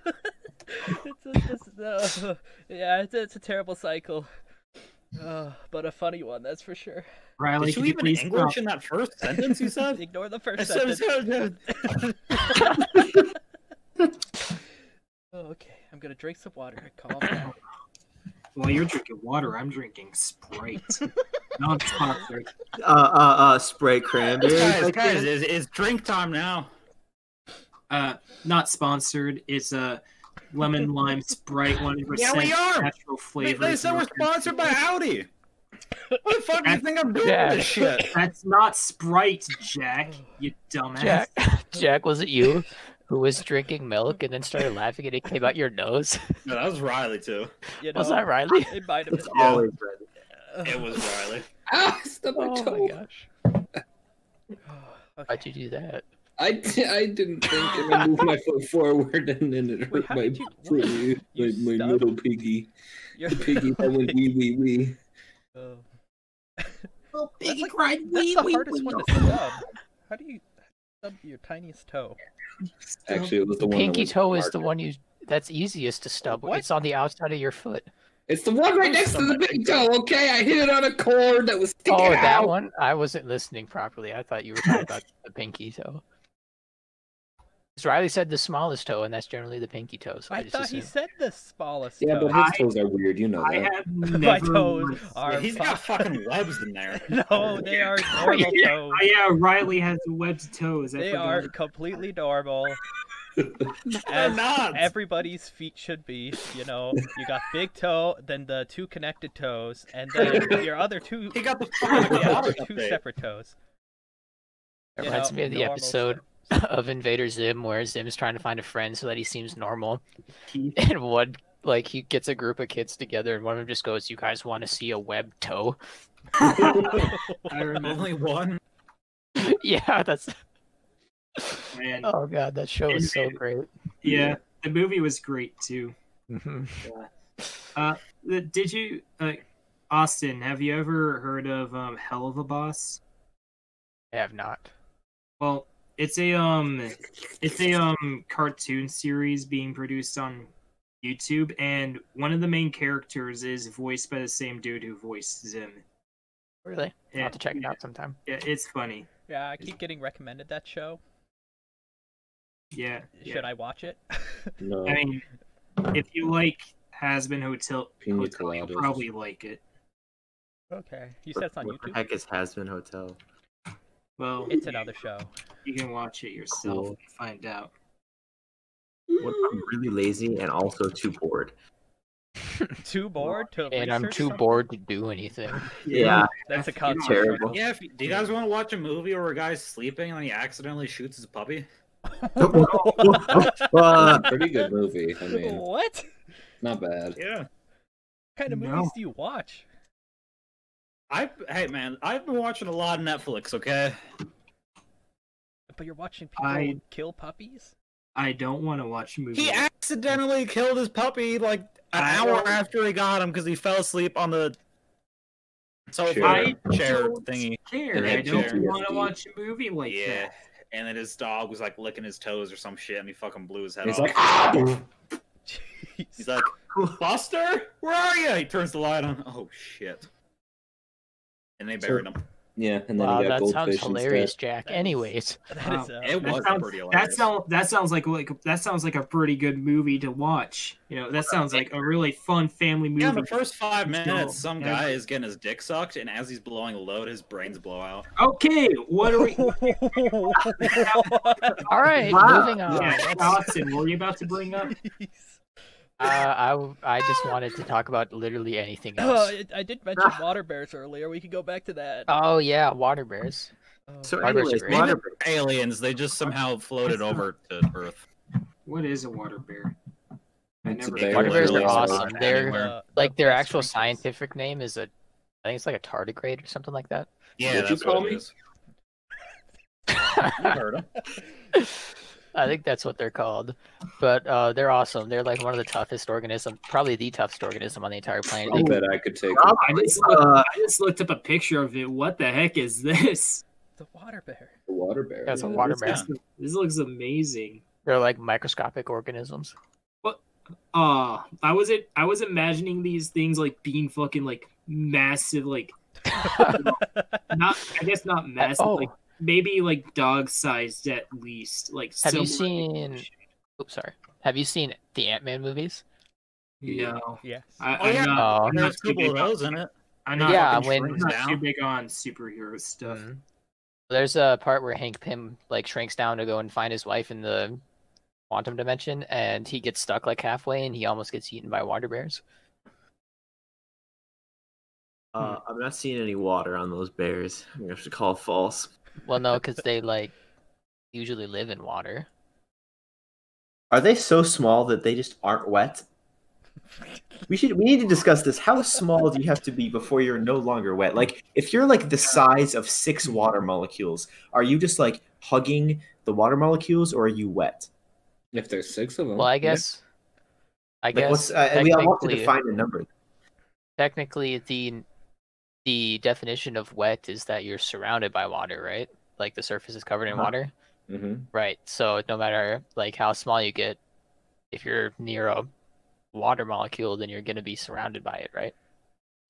It's a terrible cycle. But a funny one, that's for sure. Riley, Did you could even please English stop? in that first sentence you said? Ignore the I first said, sentence. Okay, I'm gonna drink some water. Calm down. While you're drinking water, I'm drinking Sprite. Not sponsored. Spray cranberry. guys, it's drink time now. Not sponsored. It's a lemon lime Sprite 100% Yeah, we are. natural flavor. They said we're sponsored by Audi. What the fuck do you think I'm doing Yeah. with this shit? That's not Sprite, Jack. You dumbass. Jack, was it you who was drinking milk and then started laughing and it came out your nose? No, that was Riley too. You know, Was that Riley? It might have It's been. always ready. It was Riley. Ah, stubbed my Oh toe. my gosh. Okay. Why'd you do that? I didn't think, and I moved my foot forward, and then it Wait, hurt how my did you- you my stubbed? little piggy. You're- The piggy that went wee wee wee. Oh. Oh, That's piggy like- cried. That's Wee, the wee, hardest wee. one to stub. How do you stub your tiniest toe? Actually, it was the one. Pinky that toe was is the one that's easiest to stub. What? It's on the outside of your foot. It's the one right next to the big toe. Okay, I hit it on a cord that was sticking Oh, out. that one? I wasn't listening properly. I thought you were talking about the pinky toe. 'Cause Riley said the smallest toe, and that's generally the pinky toe. So I I just thought he assumed. said the smallest Yeah, toe. but his toes are weird. You know I that. have My never toes once- are Yeah, he's got fucking webs in there. No, they are normal yeah, toes. oh, yeah, Riley has webbed toes. I They forgot. are completely normal. They're As not. everybody's feet should be. You know, you got big toe, then the two connected toes, and then your other two, He got the fucking yeah, water two update. separate toes. It You reminds know, me of the normal episode steps. of Invader Zim where Zim's trying to find a friend so that he seems normal. Keith. And one, like, he gets a group of kids together and one of them just goes, "You guys want to see a webbed toe?" I remember. Only one. Yeah, that's. Man. Oh god, that show is so great. Yeah, the movie was great too. Mhm. Did you, Austin? Have you ever heard of Hell of a Boss? I have not. Well, it's a cartoon series being produced on YouTube, and one of the main characters is voiced by the same dude who voiced Zim. Really? I'll Yeah, have to check it out sometime. Yeah, it's funny. Yeah, I keep getting recommended that show. Yeah. Should I watch it? No. I mean, if you like Has-Been Hotel, Pina you'll coladas. probably like it. Okay, you said it's on What the YouTube. heck is Has-Been Hotel? Well, It's another show. you can watch it yourself Cool. and find out. What if I'm really lazy and also too bored? Too bored to And I'm research too something? bored to do anything. Yeah. That's a You're concept. terrible. Yeah, do you guys want to watch a movie where a guy's sleeping and then he accidentally shoots his puppy? Pretty good movie. I mean, What? Not bad. Yeah. What kind of No. movies do you watch? Hey man, I've been watching a lot of Netflix. Okay. But you're watching people I- kill puppies? I don't want to watch movies. He accidentally killed his puppy like an I hour don't- after he got him because he fell asleep on the sofa I chair don't thingy. care. And I had don't PTSD. want to watch a movie like Yeah. that. And then his dog was like licking his toes or some shit, and he fucking blew his head He's off. like, "Ah!" He's like, Buster, where are you? He turns the light on. Oh shit! And they buried him. yeah, and then Wow, he got that sounds goldfish hilarious, instead. Jack. That is- Anyways, That is, It That was sounds- pretty hilarious. That sounds like a pretty good movie to watch. You know, that sounds like a really fun family movie. Yeah, in the first 5 Still, minutes, some yeah. guy is getting his dick sucked, and as he's blowing a load, his brains blow out. Okay, what are we? all right, Wow. moving on. Yeah, Austin, what were you about to bring up? I just wanted to talk about literally anything Oh, else. I did mention water bears earlier. We could go back to that. Oh yeah, water bears. So, Water bears anyways, are great. water Aliens, they just somehow floated over to Earth. What is a water bear? I It's a never. bear. Water bears are Really awesome. not They're anywhere. like their best actual sprinkles. scientific name is I think it's like a tardigrade or something like that. Yeah, What'd you that's call what it me? is. You heard him. I think that's what they're called. But they're awesome. They're like one of the toughest organisms, probably the toughest organism on the entire planet. I They bet I could take I just looked up a picture of it. What the heck is this? The water bear. the water bear. That's a water this, bear. this looks amazing. They're like microscopic organisms. I was imagining these things like being fucking like massive, like not massive, Oh. like maybe like dog sized at least. Like Have you somewhere- seen- Oops, sorry. Have you seen the Ant-Man movies? No, Yes. I'm yeah. not. Oh. I'm not There's a too couple big of on. those in it. I'm not, Yeah, I'm when- not too down. big on superhero stuff. Mhm. There's a part where Hank Pym like shrinks down to go and find his wife in the quantum dimension, and he gets stuck like halfway, and he almost gets eaten by water bears. I'm not seeing any water on those bears. I'm gonna have to call false. Well, no, because they like usually live in water. Are they so small that they just aren't wet? We need to discuss this. How small do you have to be before you're no longer wet? Like, if you're like the size of 6 water molecules, are you just like hugging the water molecules, or are you wet? If there's 6 of them. Well, I guess. I Like, guess what's we all want to technically- define a number. Technically, the definition of wet is that you're surrounded by water, right? Like the surface is covered in Uh-huh. water, Mm-hmm. right? So no matter like how small you get, if you're near a water molecule, then you're gonna be surrounded by it, right?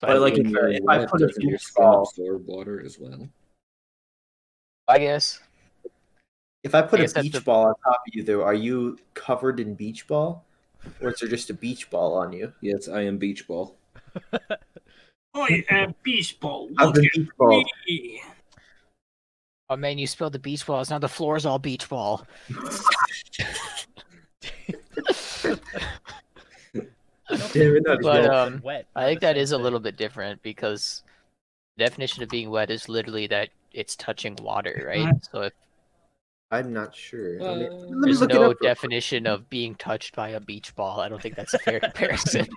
So But, I, like, think- if I put a doesn't your beach skin ball- absorb water as well? I guess If I put I a guess that's beach the- ball on top of you, though, are you covered in beach ball, or is there just a beach ball on you? Yes, I am beach ball. Oh, yeah, beach ball. How's Look the at beach ball? me. Oh man, you spilled the beach balls. Now the floor's all beach ball. Damn it, not But yet. Wet. I think that is a little bit different because the definition of being wet is literally that it's touching water, right? So if I'm not sure. Let me there's look it no up. definition of being touched by a beach ball, I don't think that's a fair comparison.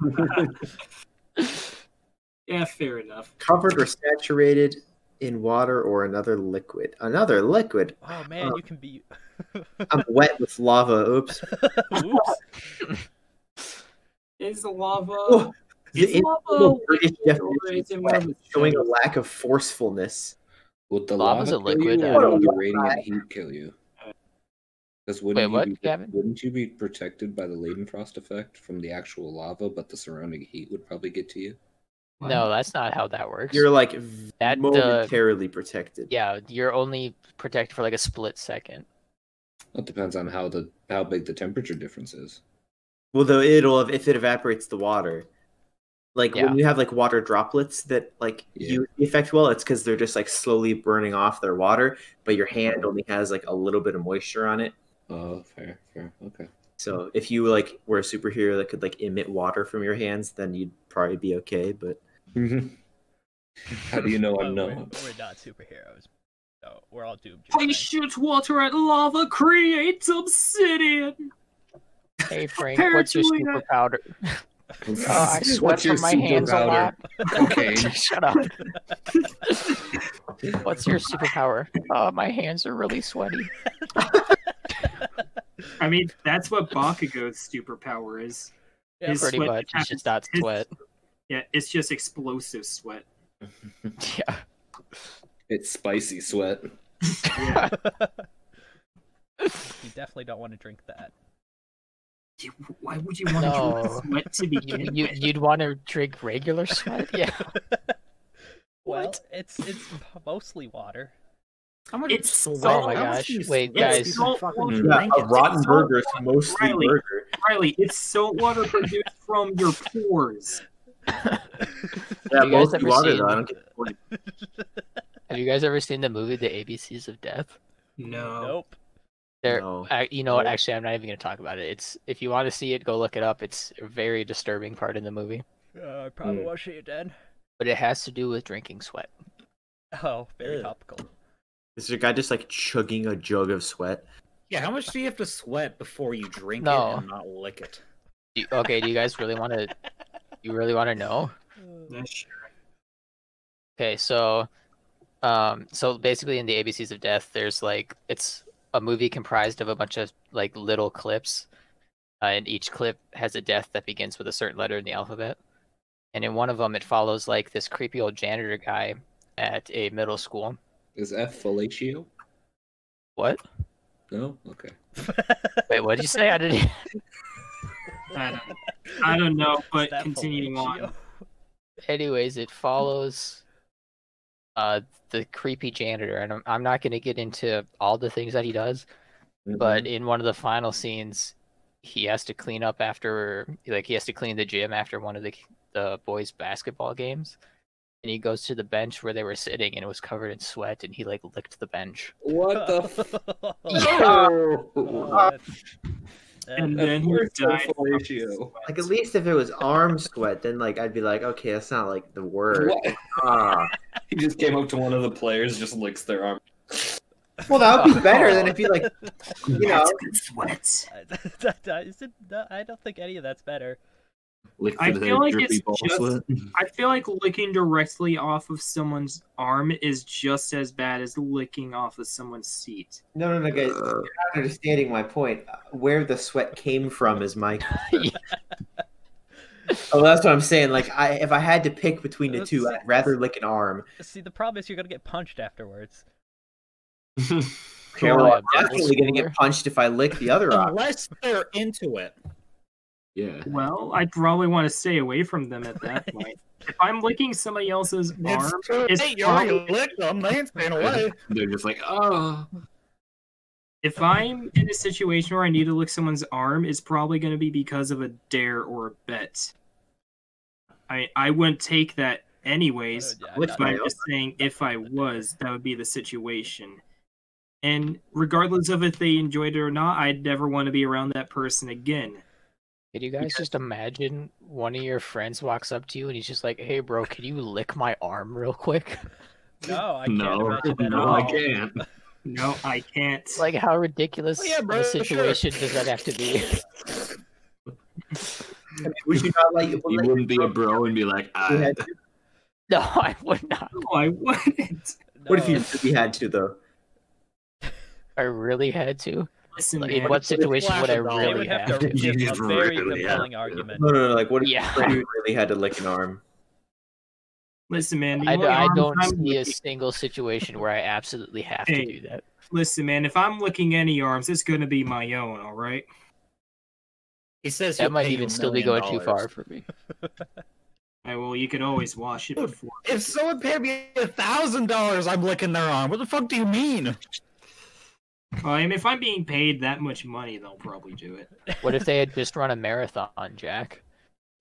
Yeah, fair enough. Covered or saturated in water or another liquid. Another liquid. Oh man, you can be. I'm wet with lava. Oops. Oops. Is the lava? Oh, Is the lava informal British liquid, or definition is it is more wet, of a showing a solid? lack of forcefulness. Would the Lava's lava a kill liquid, you, I or don't would know. the radiant heat kill you? Because wouldn't Wait, you what, Gavin? wouldn't you be protected by the Leidenfrost effect from the actual lava, but the surrounding heat would probably get to you? No, that's not how that works. You're like That, momentarily protected. Yeah, you're only protected for like a split second. It depends on how big the temperature difference is. Well, though if it evaporates the water, like Yeah. when you have like water droplets that like Yeah. use the effect well, it's because they're just like slowly burning off their water, but your hand only has like a little bit of moisture on it. Oh, fair, okay. So if you like were a superhero that could like emit water from your hands, then you'd probably be okay. But How do you know I'm Well, not? we're not superheroes. No, we're all doomed. I shoot water at lava, creates obsidian. Hey Frank, Compared what's your to, superpower? I sweat What's your from my hands a lot. Cocaine. Shut up. What's your superpower? My hands are really sweaty. I mean, that's what Bakugo's superpower is. Yeah, His Pretty sweat much. It's just not his- sweat. Yeah, it's just explosive sweat. Yeah. It's spicy sweat. Yeah. You definitely don't want to drink that. Why would you want to No. drink sweat to begin with? You'd want to drink regular sweat? Yeah. Well, it's mostly water. How much It's sweat? Oh my How much gosh, do you wait, sweat guys. if you fucking Yeah, drink A it? rotten burger is Riley. mostly burger. Riley, it's salt water produced from your pores. Yeah, You guys mostly ever water seen- though. I don't get the point. Have you guys ever seen the movie The ABCs of Death? No. Nope. There, No. you know what? Nope. Actually, I'm not even going to talk about it. It's if you want to see it, go look it up. It's a very disturbing part in the movie, I probably won't see it then. but it has to do with drinking sweat. Oh, very Ew. topical. Is there a guy just like chugging a jug of sweat? Yeah, how much do you have to sweat before you drink No. it and not lick it? Okay, do you guys really want to? You really want to know? That's sure. Okay, so basically in the ABCs of Death, there's like it's a movie comprised of a bunch of like little clips, and each clip has a death that begins with a certain letter in the alphabet. And in one of them, it follows like this creepy old janitor guy at a middle school. Is F fellatio? What? No? Okay. Wait, what did you say? I didn't. I don't know, Is but that continuing fellatio? on. Anyways, it follows the creepy janitor, and I'm not going to get into all the things that he does, but in one of the final scenes, he has to clean up after, like, he has to clean the gym after one of the boys' basketball games, and he goes to the bench where they were sitting, and it was covered in sweat, and he like licked the bench. What the And then he died. from fellatio? Like at least if it was arm sweat, then like I'd be like, okay, that's not like the word. What? Ah. He just came up to one of the players, just licks their arm. Well, that would be better than if you like, you know. That's good sweat. I don't think any of that's better. Lick I their feel like drippy it's ball just- sweat. I feel like licking directly off of someone's arm is just as bad as licking off of someone's seat. No, guys, you're not understanding my point. Where the sweat came from is my. Oh, that's what I'm saying. Like, if I had to pick between the two, I'd rather lick an arm. See, the problem is you're gonna get punched afterwards. Okay, well, I'm definitely gonna get punched if I lick the other arm. Unless they're into it. Yeah. Well, I'd probably want to stay away from them at that point. If I'm licking somebody else's arm, it's Hey, you already probably- licked them. They ain't staying away. They're just like, oh. if I'm in a situation where I need to lick someone's arm, it's probably going to be because of a dare or a bet. I wouldn't take that anyways, Yeah, but not- I'm just saying if I was, that would be the situation. And regardless of if they enjoyed it or not, I'd never want to be around that person again. Can you guys just imagine one of your friends walks up to you and he's just like, "Hey, bro, can you lick my arm real quick?" No, I can't No, imagine that. no, at I all. can't. No, I can't. Like, how ridiculous Yeah, of bro, a sure. situation does that have to be? I mean, would you not like? You wouldn't be a bro and be like, You had to? No, I would not. No, I wouldn't. What if you No. really had to though? I really had to. Listen, Like, man. in what situation would I They They really would have have to to? give a You very really have compelling to. argument. No. Like, what if Yeah. you really had to lick an arm? Listen, man. the I only arms don't I'm see a licking- single situation where I absolutely have Hey. to do that. Listen, man. If I'm licking any arms, it's going to be my own. All right. He says That he'll might pay you even $1 still be million. going too far for me. Well, you could always wash it Dude, before. If someone paid me $1,000, I'm licking their arm. What the fuck do you mean? Well, I mean, if I'm being paid that much money, they'll probably do it. What if they had just run a marathon, Jack?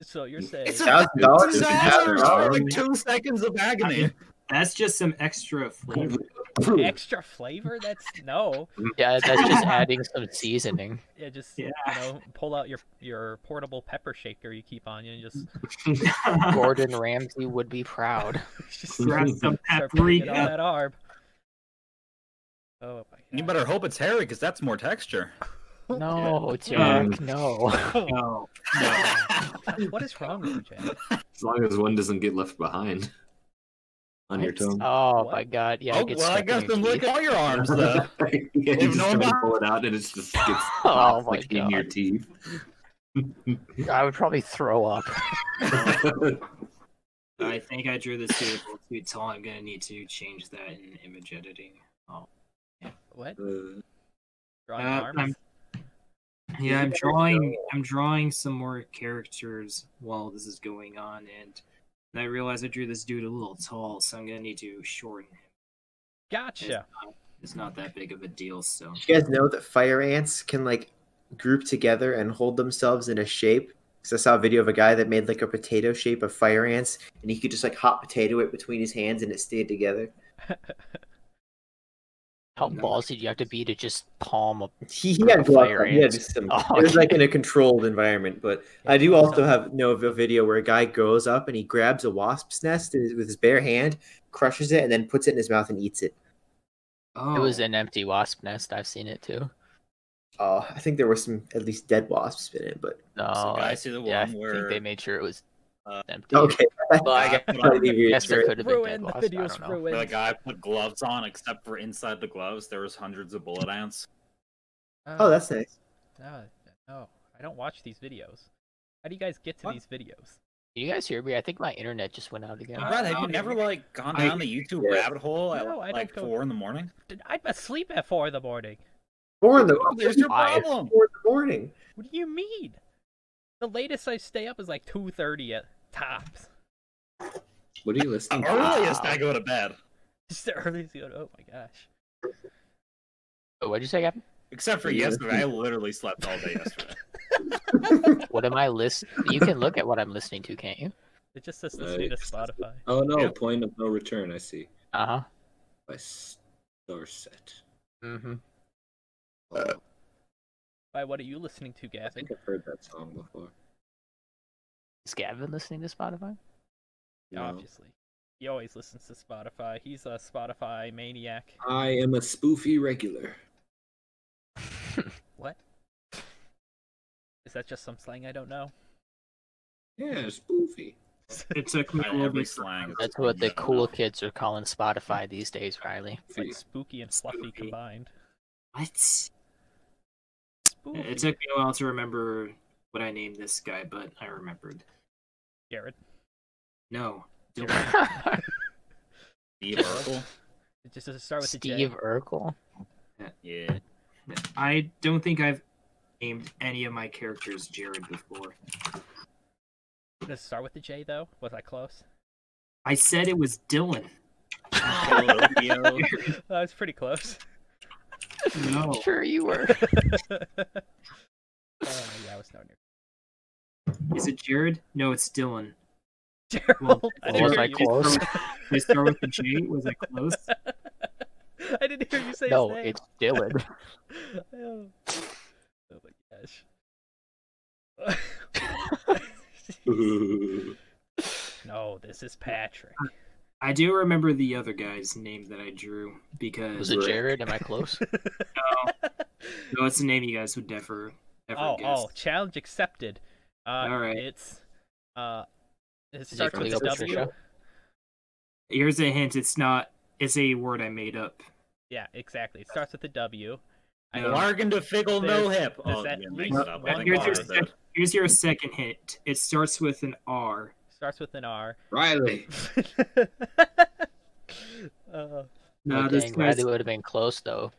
So you're saying It's $1,000 is $1,000 for arm. like 2 seconds of agony. That's just some extra flavor. extra flavor? That's no. Yeah, that's just adding some seasoning. Yeah, just Yeah. pull out your portable pepper shaker you keep on you and just, Gordon Ramsay would be proud. just Grab some start putting it on paprika. that arm. Oh my god. You better hope it's hairy, because that's more texture. No, Jack, no. No, no. What is wrong with you, Jack? As long as one doesn't get left behind on your What? tongue. Oh What? my god, yeah, Oh, it gets well, I stuck in guess your then lick teeth. all your arms, though. Yeah, you If just no try to one- pull it out and it just gets Oh my like in your God. teeth. I would probably throw up. I think I drew this dude a little too tall. I'm gonna need to change that in image editing. What? Uh, Drawing Uh, arms? Yeah, I'm drawing some more characters while this is going on, and I realized I drew this dude a little tall, so I'm gonna need to shorten him. Gotcha. It's not that big of a deal, so. Did you guys know that fire ants can like group together and hold themselves in a shape? Because I saw a video of a guy that made like a potato shape of fire ants, and he could just like hot potato it between his hands, and it stayed together. How ballsy do you have to be to just palm a He had gloves Fire on. He had ants. some. Oh, It was like okay. in a controlled environment, but Yeah, I do gloves also on. have know of a video where a guy goes up and he grabs a wasp's nest with his bare hand, crushes it, and then puts it in his mouth and eats it. Oh, It was an empty wasp nest. I've seen it too. I think there were some at least dead wasps in it, but No, So, I, guys, see the yeah, I one think where they made sure it was uh, empty. okay. Well, I guess, I think I guess there could have been dead Ruined. The wasps. I video's don't know. where the ruined. guy put gloves on, except for inside the gloves, there was hundreds of bullet ants. Oh, that's nice. No, I don't watch these videos. How do you guys get to What? these videos? Can you guys hear me? I think my internet just went out again. Brad, have you okay. never like gone down the YouTube Yeah. rabbit hole at No, I don't like go- 4 in the morning? I'm asleep at 4 in the morning. 4 in the There's your Why? problem. 4 in the morning. What do you mean? The latest I stay up is like 2:30 at tops. what are you listening to? Earliest Wow. I go to bed. It's the earliest you go. Oh my gosh. Oh, what'd you say, Gavin? Except for Yeah. yesterday, I literally slept all day yesterday. What am I listening? You can look at what I'm listening to, can't you? It just says listening to Nice. Spotify. Oh no, Yeah. point of no return. I see. Uh huh. By Starset. Mm-hmm. Oh, Why? What are you listening to, I Gavin? think I've heard that song before. Is Gavin listening to Spotify? No. Obviously, he always listens to Spotify. He's a Spotify maniac. I am a spoofy regular. What? Is that just some slang I don't know? Yeah, spoofy. it took me a little Every bit. slang. is That's what the something I don't cool know. kids are calling Spotify these days, Riley. It's like spooky and fluffy Spooky. combined. What? Spooky. It took me a while to remember what I named this guy, but I remembered. Jared. No, Jared. Dylan. Steve Urkel? Does it start with the J? Steve Urkel. Yeah. I don't think I've named any of my characters Jared before. Does it start with the J though? Was I close? I said it was Dylan. Yo. That was pretty close. No. Sure you were. Yeah, I was nowhere near. Is it Jared? No, it's Dylan. Gerald. Well, I was didn't I hear you. close? Did I start with the J? Was I close? I didn't hear you say No, his name. it's Dylan. Oh my gosh. No, this is Patrick. I do remember the other guy's name that I drew because Was it Jared? Am I close? no, it's a name you guys would never guess. Oh, challenge accepted. All right. It it starts with Cleo a W. Patricia? Here's a hint. It's not. It's a word I made up. Yeah, exactly. It starts with a W. I No. Larkin to Fickle no hip. Does Oh, that yeah, at make least it up. one I think Here's I your, heard that. here's your second hint. It starts with an R. starts with an R. Riley. uh, No, Oh, this dang, guy's Riley would have been close though.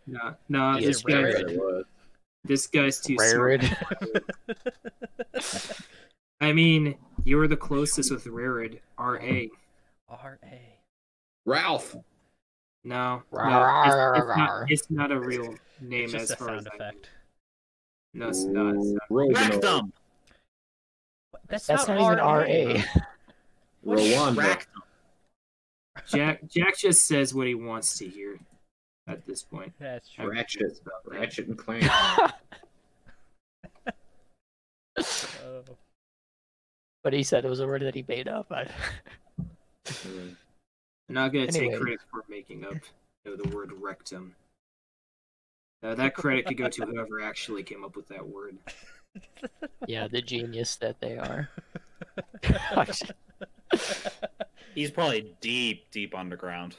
no, Is this it guy. Rarid? It was. This guy's too smart. Rarid. I mean, you were the closest with Rarid. R.A. R.A. Ralph. No, Rawr. it's not a real name It's just as a far as sound I know. effect. No, it's not. It's not. Roanoke. Rectum. That's That's not not even RA. Rwanda. Rectum. Jack just says what he wants to hear at this point. That's true. Ratchet. Ratchet and Clank. Oh. But he said it was a word that he made up. I'm not gonna take Anyway. credit for making up the word rectum. That credit could go to whoever actually came up with that word. Yeah, the genius that they are. He's probably deep underground.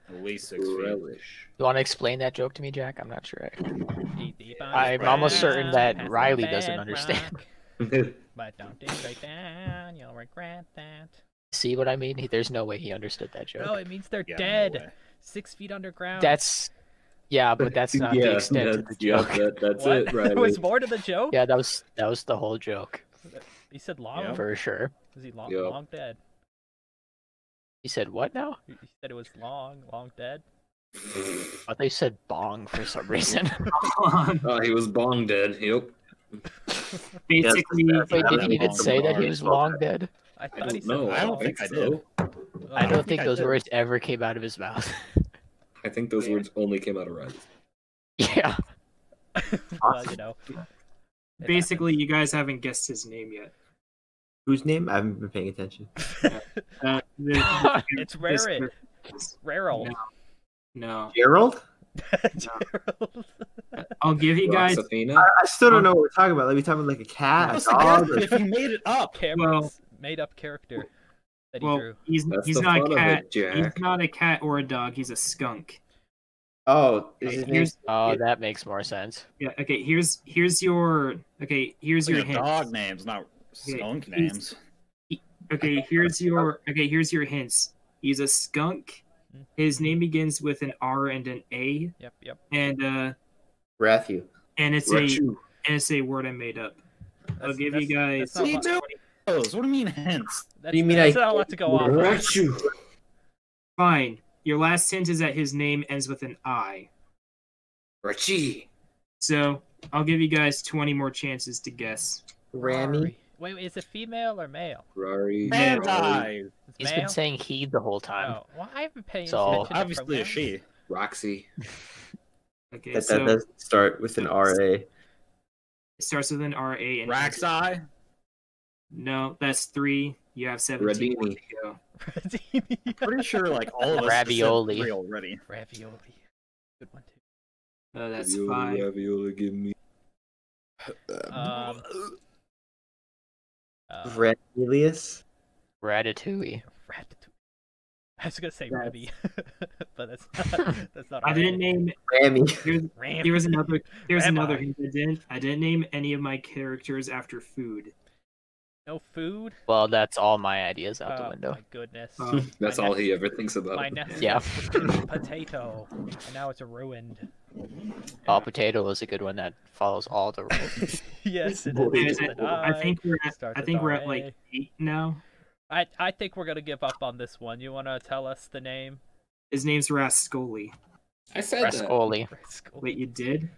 At least 6 feet. Relish. You want to explain that joke to me, Jack? I'm not sure. Deep I'm almost certain that underground, Riley past doesn't the understand. bedrock. But don't dig right down, you'll regret that. See what I mean? There's no way he understood that joke. No, it means they're Yeah, dead. no way. 6 feet underground. That's but that's not the extent of the joke. That's what? it, right? There was more to the joke? Yeah, that was the whole joke He said long? Yeah. for sure. Is he long, Yep. long dead? He said what now? He said it was long dead? I thought they said bong for some reason. Oh, he was bong dead. Yep. Basically, Wait, did he even long say that he bar. was long dead? I I thought he don't said know. I don't long. think I so. did. I don't think I those did. words ever came out of his mouth. I think those words only came out of Riley. Yeah. Well, you know. it basically, you guys haven't guessed his name yet. Whose name? I haven't been paying attention. It's Rarid. Rarel. No, Gerald? Gerald. I'll give you guys. Roxafina? I still don't know what we're talking about. Like, we talking about like a cat, a What's the dog? guess if you made it up? Cameron's made-up character that he Well, drew. he's That's he's the not fun a of cat. it, Jack. He's not a cat or a dog. He's a skunk. Oh, is his name? Here's Oh, that makes more sense. yeah. Okay. Here's your here's your Like hint. dog names, not skunk he's- names. Okay, here's your hints. He's a skunk. His name begins with an R and an A, Yep. and Rathu. it's a word I made up. I'll give you guys. That's not, Me lot- too. What do you mean hints? that's, do you mean that's I- not a lot to go off. of. Rachu. Fine. Your last hint is that his name ends with an I. Rachi. So I'll give you guys 20 more chances to guess. Rami. Wait, is it female or male? Rari. Man, Anti. It's He's male? been saying he the whole time. Oh, well, I haven't paid So, attention to Obviously a pronouns. she. Roxy. Okay, That so does start with an RA. it starts with an R A and Raxi. no, that's 3. You have 17 more Radini. to go. Pretty sure like all of us Ravioli. said 3 already. Ravioli. Good one too. That's Ravioli, 5. ravioli, give me. Um, Radilius. Ratatouille. Ratatouille. I was gonna say That's- Remy, but that's not. I didn't name. Rami. Here's another. Here's Rabbi. another hint. I didn't name any of my characters after food. No food. Well, that's all my ideas out the Oh window. my goodness. That's My all next- he ever thinks about. My next Yeah. guess was potato, and now it's ruined. All potato is a good one that follows all the rules. Yes, it Guys, is. with an I think we're at, starts I with think we're at RA. like 8 now. I think we're gonna give up on this one. You wanna tell us the name? His name's Rascoli. I said that. Rascoli. Wait, you did?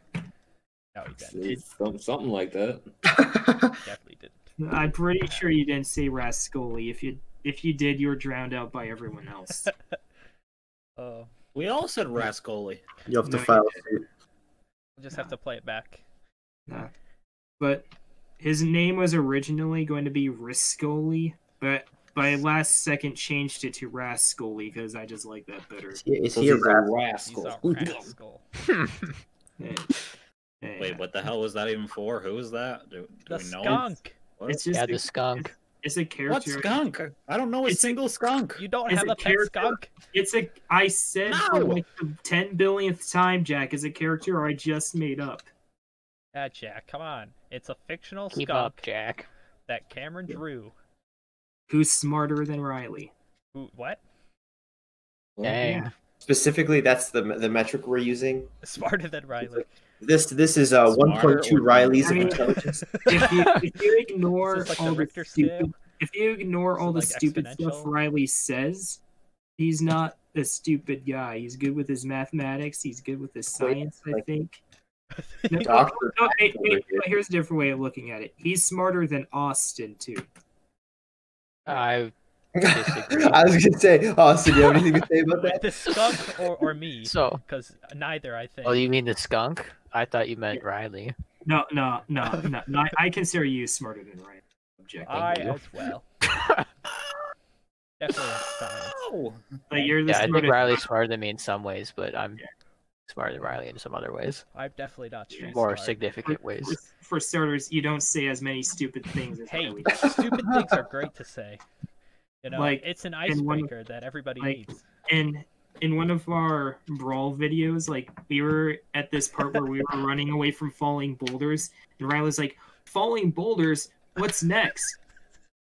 No, he didn't. Something like that. Definitely didn't. I'm pretty sure you didn't say Rascoli. If you did, you were drowned out by everyone else. Oh, We all said Rascoli. You have to No, file you suit. we'll just have to play it back. But his name was originally going to be Riscoli, but by last second changed it to Rascoli because I just like that better. Is he a rat? He's rascal. a rascal. Yeah. Yeah. Wait, what the hell was that even for? Who was that? Do The we know? skunk. What? It's just Yeah, a, the skunk. it's a What character. skunk? I don't know a It's- single skunk. You don't Is have it a pet character? skunk? It's a. I said for No! like the 10 billionth time, Jack is a character I just made up. Yeah, Jack, come on. It's a fictional Keep skunk up, Jack. that Cameron drew. Who's smarter than Riley? Who? What? Dang. Specifically, that's the metric we're using. Smarter than Riley. This is Smarter 1.2 or- Rileys I of mean- intelligence. If you ignore Is this like all the the Richter stupid, scale? if you ignore Is all it the like stupid stuff exponential? Riley says, he's not a stupid guy. He's good with his mathematics. He's good with his science. I think. No, Doctor. no, hey, here's a different way of looking at it. He's smarter than Austin too. I disagree. I was gonna say, Austin, do you have anything to say about that? The skunk or me? So, Because neither, I think. oh, you mean the skunk? I thought you meant Riley. No. I consider you smarter than Ryan. Objectively. I you. as well. Definitely science. Oh, But you're the Yeah, I think smartest. Riley's smarter than me in some ways, but I'm smarter than Riley in some other ways, I'm definitely not street more smart. significant ways. For starters, you don't say as many stupid things as Hey, Riley. stupid things are great to say. You know, Like, it's an and one- icebreaker that everybody like- needs. And in one of our brawl videos, like we were at this part where we were running away from falling boulders, and Riley's like, "Falling boulders? What's next?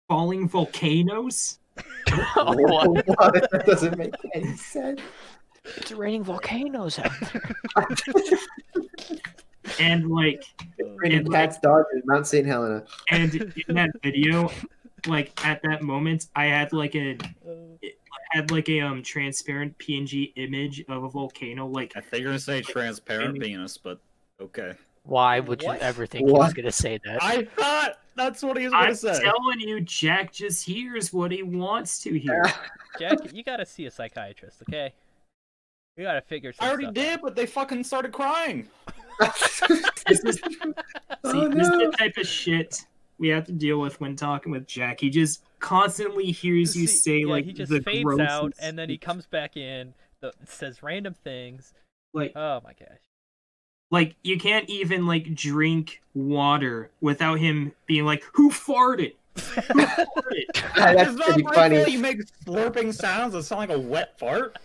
Falling volcanoes?" What? That doesn't make any sense. It's raining volcanoes out there. And like, Raining cats, dogs, and Mount St. Helena. and in that video, like at that moment, I had like a transparent PNG image of a volcano. Like, I think you're gonna say transparent penis, but okay. Why would you What? ever think he was What? going to say that? I thought that's what he was gonna I'm say. telling you, Jack just hears what he wants to hear. Jack, you gotta see a psychiatrist, okay? We gotta figure I some already stuff did, but they fucking started crying. This is, Oh, this is no. the type of shit we have to deal with when talking with Jack. He just constantly hears you say yeah, like he just the fades grossest out and then he shit. comes back in, says random things. like Oh my gosh. like you can't even like drink water without him being like, "Who farted? Who farted?" That's It's not pretty my funny. fault you make slurping sounds that sound like a wet fart.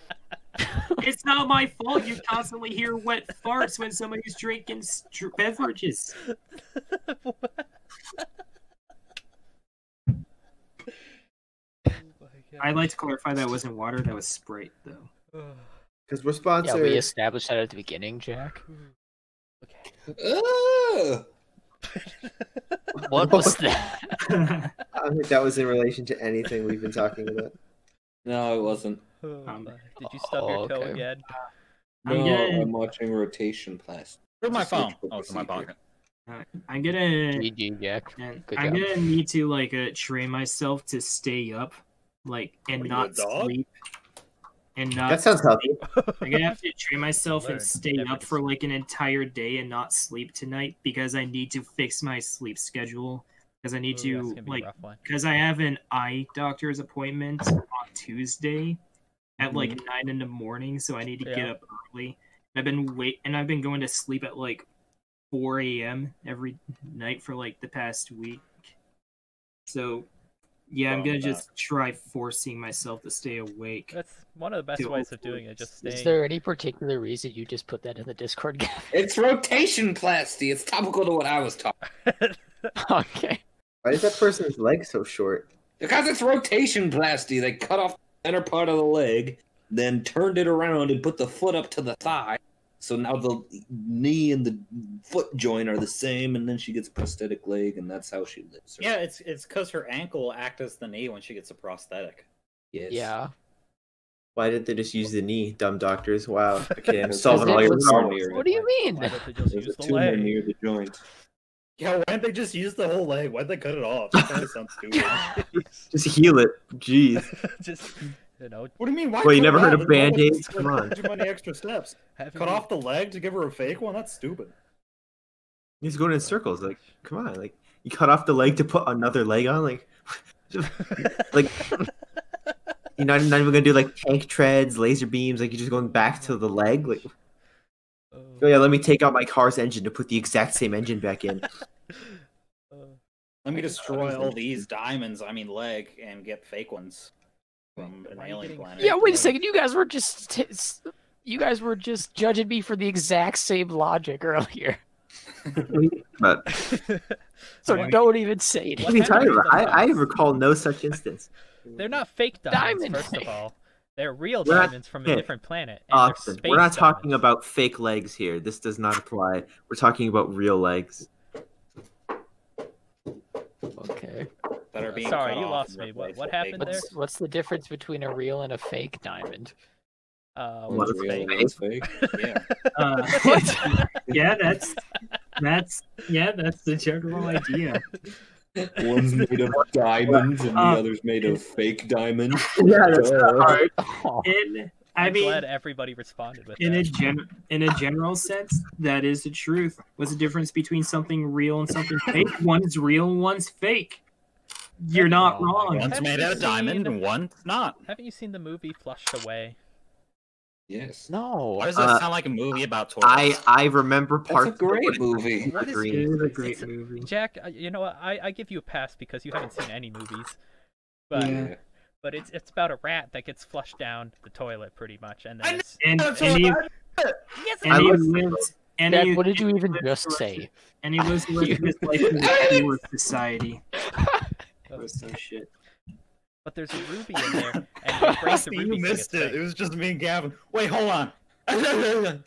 It's not my fault you constantly hear wet farts when somebody's drinking beverages. I'd like to clarify that wasn't water, that was Sprite, though. Because we're Yeah, sponsored. we established that at the beginning, Jack. Ugh. What was that? I don't think that was in relation to anything we've been talking about. No, it wasn't. Did you stub your toe okay. again? I'm No, gonna- I'm watching Rotation Plastic. Where's my Just phone? surgical Oh, it's in my procedure. pocket. I'm gonna GG, Jack. And Good I'm job. gonna need to like train myself to stay up, like, and Are you not a dog? sleep, and not. That sounds healthy. I'm gonna have to train myself and Learn stay never up to for sleep. like an entire day and not sleep tonight because I need to fix my sleep schedule because I need Ooh, to that's gonna be a like rough one. because I have an eye doctor's appointment on Tuesday at like 9 in the morning, so I need to get Yeah. up early. I've been going to sleep at like 4 a.m. every night for like the past week. So yeah, I'm Wrong gonna with just try forcing myself to stay awake. That's one of the best To ways of hopefully- doing it. Just Is staying. there any particular reason you just put that in the Discord, Gavin? It's Rotation Plasty. It's topical to what I was talking. Okay. Why is that person's leg so short? Because it's Rotation Plasty. They cut off the inner part of the leg, then turned it around and put the foot up to the thigh. So now the knee and the foot joint are the same, and then she gets a prosthetic leg, and that's how she lives. Yeah, it's because her ankle will act as the knee when she gets a prosthetic. Yes. Yeah. Why did they just use the knee, dumb doctors? Wow. Okay, I'm Because solving it all your was- problems. What do you mean? Why don't they just There's use a the tumor leg? near the joint. Yeah, why didn't they just use the whole leg? Why'd they cut it off? That kind of sounds stupid. Just heal it. Jeez. Just What do you mean? Why Well, you cut never it heard off? of There's no, Band-Aids? like, Come on. Too many extra steps. Cut off the leg to give her a fake one? That's stupid. He's going in circles. Like, come on. Like, you cut off the leg to put another leg on? Like, like you're not even gonna do like tank treads, laser beams. Like, you're just going back to the leg. Like, oh yeah, let me take out my car's engine to put the exact same engine back in. Let me destroy all these diamonds, I mean leg, and get fake ones from an Why are you alien getting planet. Yeah, wait a second. You guys were just judging me for the exact same logic earlier. But So What? don't even say it. What what are you talking happened about? to the I box? recall no such instance. They're not fake diamonds, Diamond. first of all. They're real We're not- diamonds from a okay. different planet. And they're Austin, space we're not talking diamonds. about fake legs here. This does not apply. We're talking about real legs. Okay. That are being Sorry, cut you off lost and me. replaced What with happened fake there? ones. What's the difference between a real and a fake diamond? What One's is real, fake? one's fake. Yeah. Yeah, that's the general idea. One's made of diamonds and the Uh, other's made of fake diamonds. Yeah, that's not hard. Oh, And I I'm mean, glad everybody responded with in that. a general sense, that is the truth. What's the difference between something real and something fake? One's real, one's fake. You're not Oh my wrong. God. One's Have made you out of diamond seen- and one's not. Haven't you seen the movie Flushed Away? Yes. No. Why does that sound like a movie about toilets? I remember That's parts. a great movie. What is It is a great movie. Jack, you know what? I give you a pass because you haven't seen any movies. But Yeah. but it's about a rat that gets flushed down the toilet pretty much, and then it's And That's he what and he lives. And Dad, he, what did you even lives just the rest say? of- And he lives the rest of his life in the pure society. That was some shit. but there's a ruby in there, and you break the you ruby. missed it. It was just me and Gavin. Wait, hold on. Thanks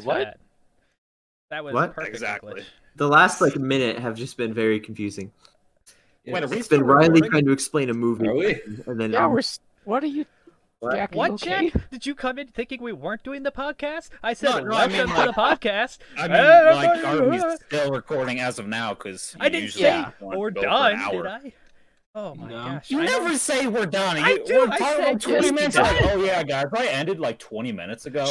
for what? that. That was What? perfect Exactly. English. The last like minute have just been very confusing. Wait, are we It's still been Riley recording? trying to explain a movie, Are we? and then Yeah, what are you? What? Jack, are you What, okay? Jack? Did you come in thinking we weren't doing the podcast? I said, No, I welcome mean, to like- the podcast. I mean, like, are we still recording as of now? Because I didn't say we're done, did I? Oh my No. gosh. You I never know- say we're done. I You- do, We're I talking said about 20 yes, minutes. you Like, did. oh yeah, guys, I ended like 20 minutes ago.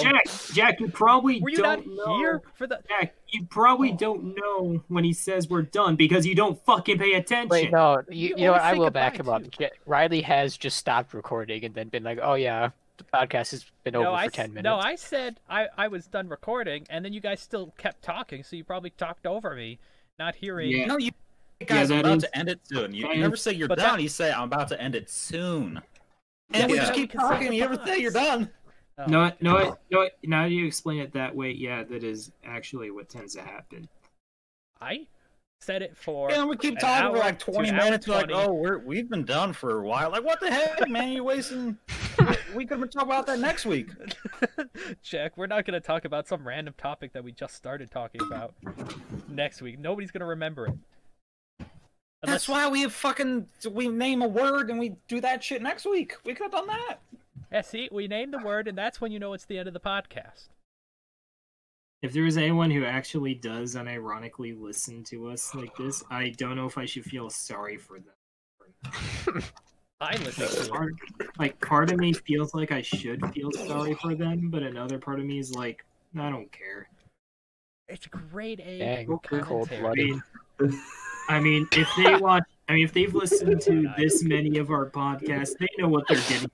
Jack, you probably Were you not don't know. here for the? Jack, you probably don't know when he says we're done because you don't fucking pay attention. Wait, no. You know what? always I say will back him goodbye up. Riley has just stopped recording and then been like, "Oh yeah, the podcast has been over for 10 minutes." No, I said I was done recording, and then you guys still kept talking, so you probably talked over me, not hearing. Yeah. No, you guys, that I'm about is- to end it soon. You that never is- say you're but done. that- You say I'm about to end it soon. And we Yeah. just keep We can say talking. You never goodbye. say you're done. Oh, No, now you explain it that way, yeah, that is actually what tends to happen. I said it for. And we keep an talking for hour like to 20 an hour minutes. We're like, 20. oh, we've been done for a while. Like, what the heck, man? You wasting. We could have been talking about that next week. Jack, we're not gonna talk about some random topic that we just started talking about next week. Nobody's gonna remember it. That's why we name a word and we do that shit next week. We could have done that. Yeah, see, we name the word, and that's when you know it's the end of the podcast. If there is anyone who actually does unironically listen to us like this, I don't know if I should feel sorry for them. I listen to it. Part of me feels like I should feel sorry for them, but another part of me is like, I don't care. It's grade A Dang, commentary. cold-blooded. I mean, if they watch, if they've listened to this many of our podcasts, they know what they're getting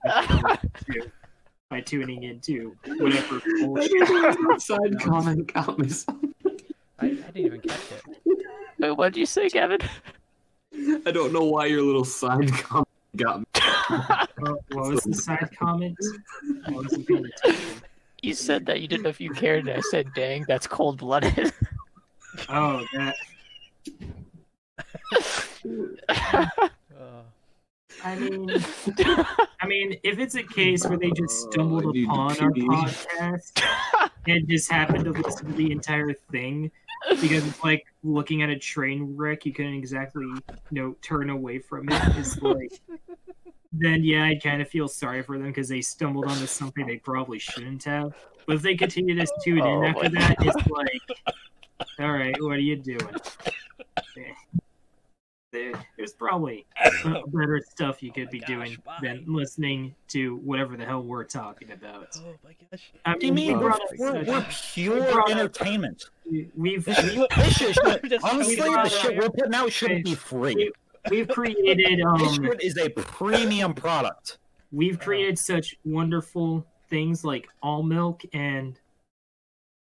into by tuning into whatever bullshit. Side comment got me. I didn't even catch it. Wait, what did you say, Kevin? I don't know why your little side comment got me. What was the side comment? I wasn't paying attention. You said that you didn't know if you cared, and I said, "Dang, that's cold-blooded." Oh, that. Uh, I mean, if it's a case where they just stumbled I need to upon our pee. podcast and just happened to listen to the entire thing, because it's like looking at a train wreck, you couldn't exactly, turn away from it. Is like, then yeah, I'd kind of feel sorry for them because they stumbled onto something they probably shouldn't have. But if they continue to tune in after that, it's like, all right, what are you doing? There's probably better stuff you could be gosh, doing why? than listening to whatever the hell we're talking about. oh my gosh. I What do you mean? we brought up We're such- pure brought up- entertainment. we've This shit, Just- honestly, we the brought shit up- we're putting out shouldn't be free. we've created This shit is a premium product. we've created such wonderful things like all milk and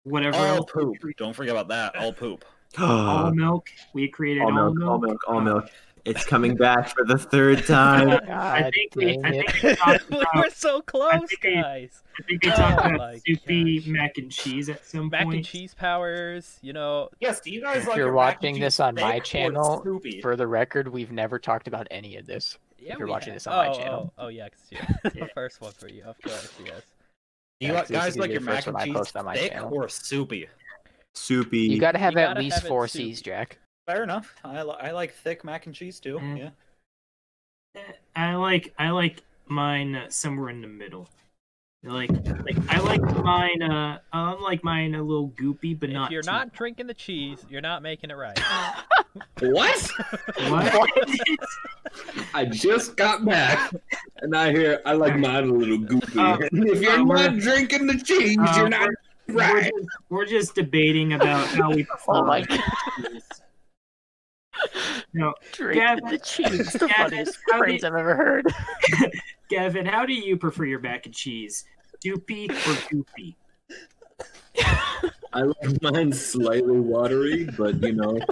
whatever All else. poop. Don't forget about that. All poop. All milk. We created all milk. It's coming back for the third time. I God think dang we it. talked we about were so close, think we- guys. I think we talked Oh about my soupy gosh. mac and cheese at some Mac point. and cheese powers, Yes, do you guys If like you're your mac and watching cheese this on my thick or channel, soupy? For the record, we've never talked about any of this. Yeah, if you're we watching have. this on my Oh, channel. Oh, yeah, because the Yeah. first one for you, of course, yes. Do you Yeah, guys this is like the your first mac and one I cheese post on my thick channel. or soupy? Soupy. You gotta have You at gotta least have it 4 soupy. C's, Jack. Fair enough. I like thick mac and cheese too. Mm. Yeah. I like mine somewhere in the middle. Like I like mine. I like mine a little goopy, but not. If you're too- not drinking the cheese, you're not making it right. What? What? I just got back, and I hear I like mine a little goofy. And if you're we're- not drinking the cheese, you're not right. We're just debating about how we prefer. Oh my cheese. No, Drinking Gavin- the cheese, the Gavin, funniest how do phrase you- I've ever heard. Gavin, how do you prefer your mac and cheese? Doopy or goopy? I like mine slightly watery, but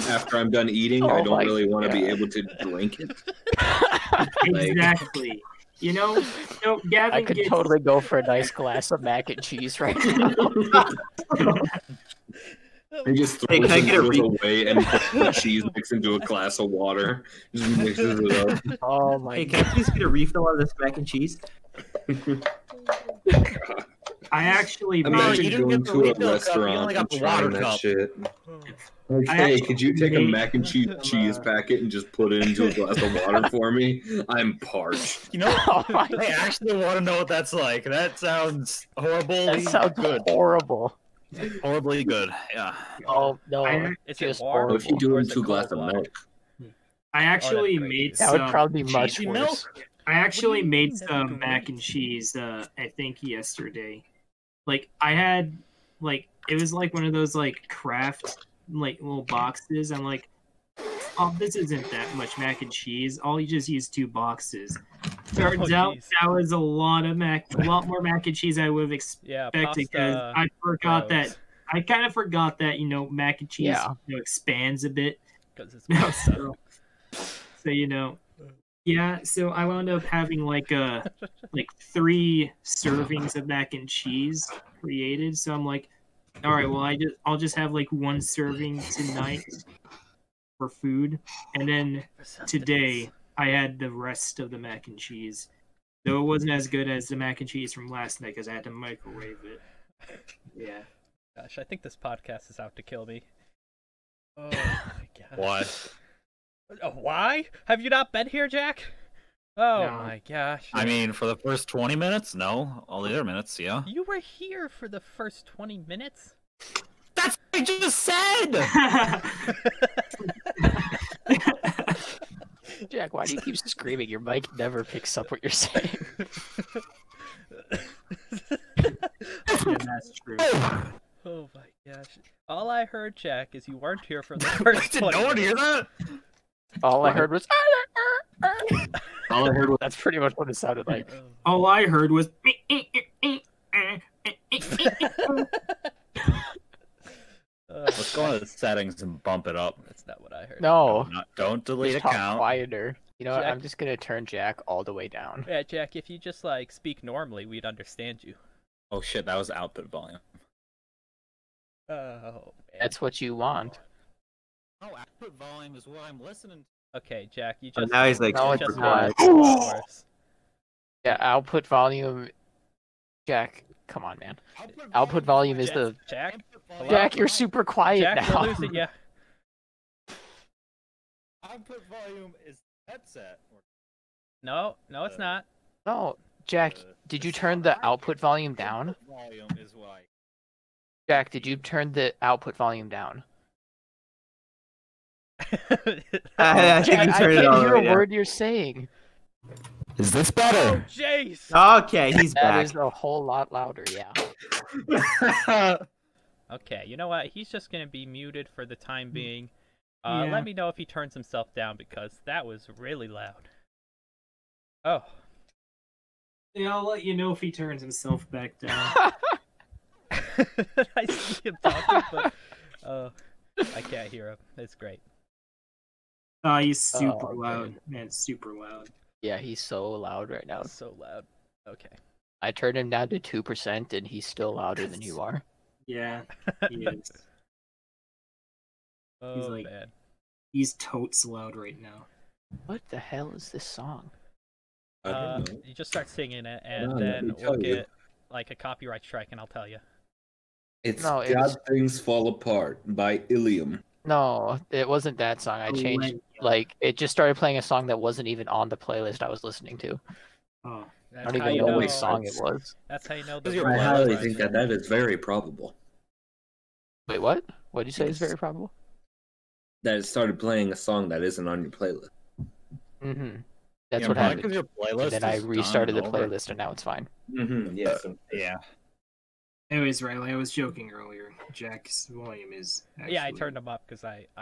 after I'm done eating, I don't really want to be able to drink it. Exactly. Gavin I could gets... totally go for a nice glass of mac and cheese right now. He just throws it away and puts the cheese mix into a glass of water. Just mixes it up. Oh my Hey, can I please get a refill on this mac and cheese? I actually Imagine you didn't going get the to a refill cup, you restaurant only got and the trying water that cup. shit. I Hey, actually could you take a made mac and cheese packet and just put it into a glass of water for me? I'm parched. You know, Oh my I actually want to know what that's like. That sounds horribly That sounds good. horrible. Horribly good. Yeah. Oh no, Is just it warm? What if you horrible. do Or in is it 2 glasses of cold water? milk? I actually great. made That would some. probably be much cheesy worse. milk? I actually What do you made mean that's some great? mac and cheese. I think yesterday. Like I had, it was like one of those craft little boxes. I'm like, oh, this isn't that much mac and cheese. I'll just use 2 boxes. Turns out jeez. that was a lot more mac and cheese I would have Yeah, expected because pasta I forgot grows, that. I kind of forgot that mac and cheese Yeah. expands a bit. 'cause it's pasta. So yeah. So I wound up having 3 servings of mac and cheese created. So I'm like, all right, well I'll just have 1 serving tonight for food, and then today I had the rest of the mac and cheese. Though it wasn't as good as the mac and cheese from last night because I had to microwave it. Yeah. Gosh, I think this podcast is out to kill me. Oh my god. Why? Why? Have you not been here, Jack? Oh No. my gosh. I mean, for the first 20 minutes, no. All the other minutes, yeah. You were here for the first 20 minutes? That's what I just said! Jack, why do you keep screaming? Your mic never picks up what you're saying. Yeah, that's true. Oh my gosh. All I heard, Jack, is you weren't here for the first Did 20 no one hear minutes. that? All I heard was. All I heard was That's pretty much what it sounded like. All I heard was. Let's go into the settings and bump it up. That's not what I heard. No, Don't delete just talk account. quieter. You know what? Jack- I'm just gonna turn Jack all the way down. Yeah, Jack, if you just speak normally, we'd understand you. Oh shit, that was output volume. Oh, man. That's what you want. Oh, output volume is what I'm listening to. Okay, Jack, you Oh, just. now he's like, No, you it's just not. made it a lot worse. Yeah, output volume. Jack, come on, man. Output volume is the. Jack? Hello? Jack, you're super quiet Jack, now. we're losing you. Output volume is headset. No, it's not. No, Jack, did you turn the output volume down? Volume is why. Jack, did you turn the output volume down? I think Jack, you I turned it can't all the hear way a down. word you're saying. Is this Oh, better? jeez. Okay, he's That back. is a whole lot louder, yeah. Okay, you know what? He's just gonna be muted for the time being. Yeah. Let me know if he turns himself down because that was really loud. Oh. Yeah, I'll let you know if he turns himself back down. I see him talking, but I can't hear him. It's great. He's super Oh, loud. okay. Man, super loud. Yeah, he's so loud right now. That's so loud. Okay. I turned him down to 2% and he's still louder than you are. Yeah, he is. Oh like- man. He's totes loud right now. What the hell is this song? I don't know. You just start singing it, and Hold on, let then me we'll tell you. get a copyright strike, and I'll tell you. It's No, it God was- Things Fall Apart by Ilium. No, it wasn't that song. I changed, Millennium. it just started playing a song that wasn't even on the playlist I was listening to. Oh, I That's don't how even you know know. what song it was. That's how you know Because the you're I Well, highly that's think that is very probable. Wait, what? What did you say is Yes. very probable? That it started playing a song that isn't on your playlist. Mm-hmm. That's Yeah, what probably 'cause happened. Your playlist And then I is done restarted the and over. playlist and now it's fine. Mm-hmm. Yes. Yeah. anyways, Riley, I was joking earlier. Jack's volume is. Yeah, I actually- turned them up because I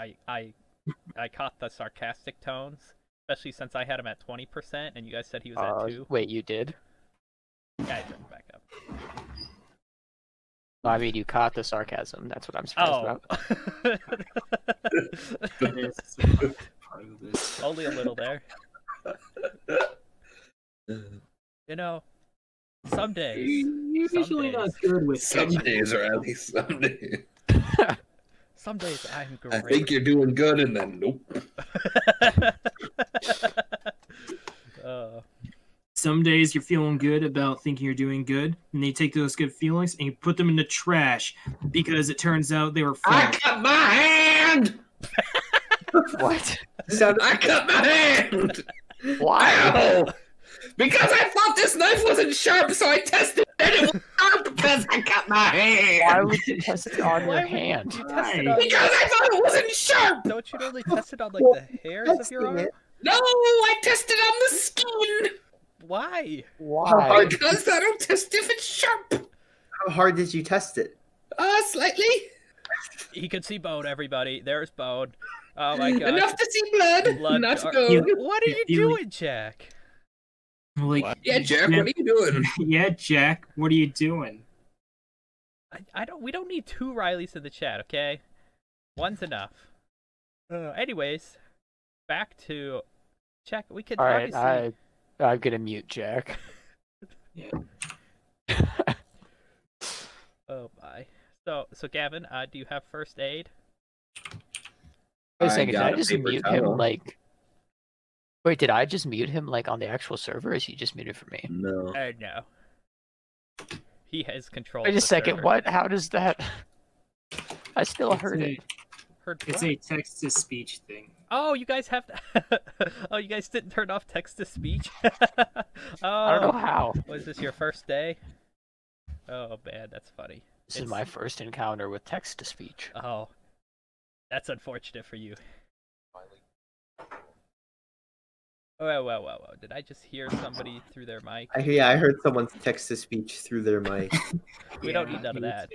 caught the sarcastic tones, especially since I had him at 20% and you guys said he was at 2. Wait, you did? Yeah, I turned it back up. I mean, you caught the sarcasm. That's what I'm surprised about. Only a little there. You know, some days. You're usually not good with Some days, or at least some days. Some days I'm great. I think you're doing good, and then nope. Some days you're feeling good about thinking you're doing good, and then you take those good feelings and you put them in the trash because it turns out they were I false. cut my hand! What? I cut my hand! Why? Ow! Because I thought this knife wasn't sharp, so I tested it and it was sharp because I cut my hand! Why would you test it on Why your would hand? you test it Why? on, Because I thought it wasn't sharp! don't you normally test it on like the hairs of your arm? No, I tested on the skin! Why? Why? Because I don't test if it's sharp! How hard did you test it? Slightly. He could see bone, everybody. There's bone. Oh my god. Enough to see blood, Blood not jar- bone. What are you doing, Jack? Like, Yeah, Jack, what are you doing? yeah, Jack, what are you doing? We don't need 2 Rileys in the chat, okay? One's enough. Anyways, back to Jack. We could All right, obviously. I'm gonna mute Jack. Yeah. Oh my. So Gavin, do you have first aid? Wait a I second, did got I a just paper mute him towel. like? Wait, did I just mute him like on the actual server? Or is he just muted for me? No. No. He has control. Wait of a the second, server. what? How does that? I still It's heard a- it. Heard It's what? a text-to-speech thing. Oh, you guys have. Oh, you guys didn't turn off text to speech. Oh, I don't know how. Was this your first day? Oh man, that's funny. This is my first encounter with text to speech. Oh, that's unfortunate for you. Whoa. Did I just hear somebody through their mic? I heard someone's text to speech through their mic. We don't need none of that.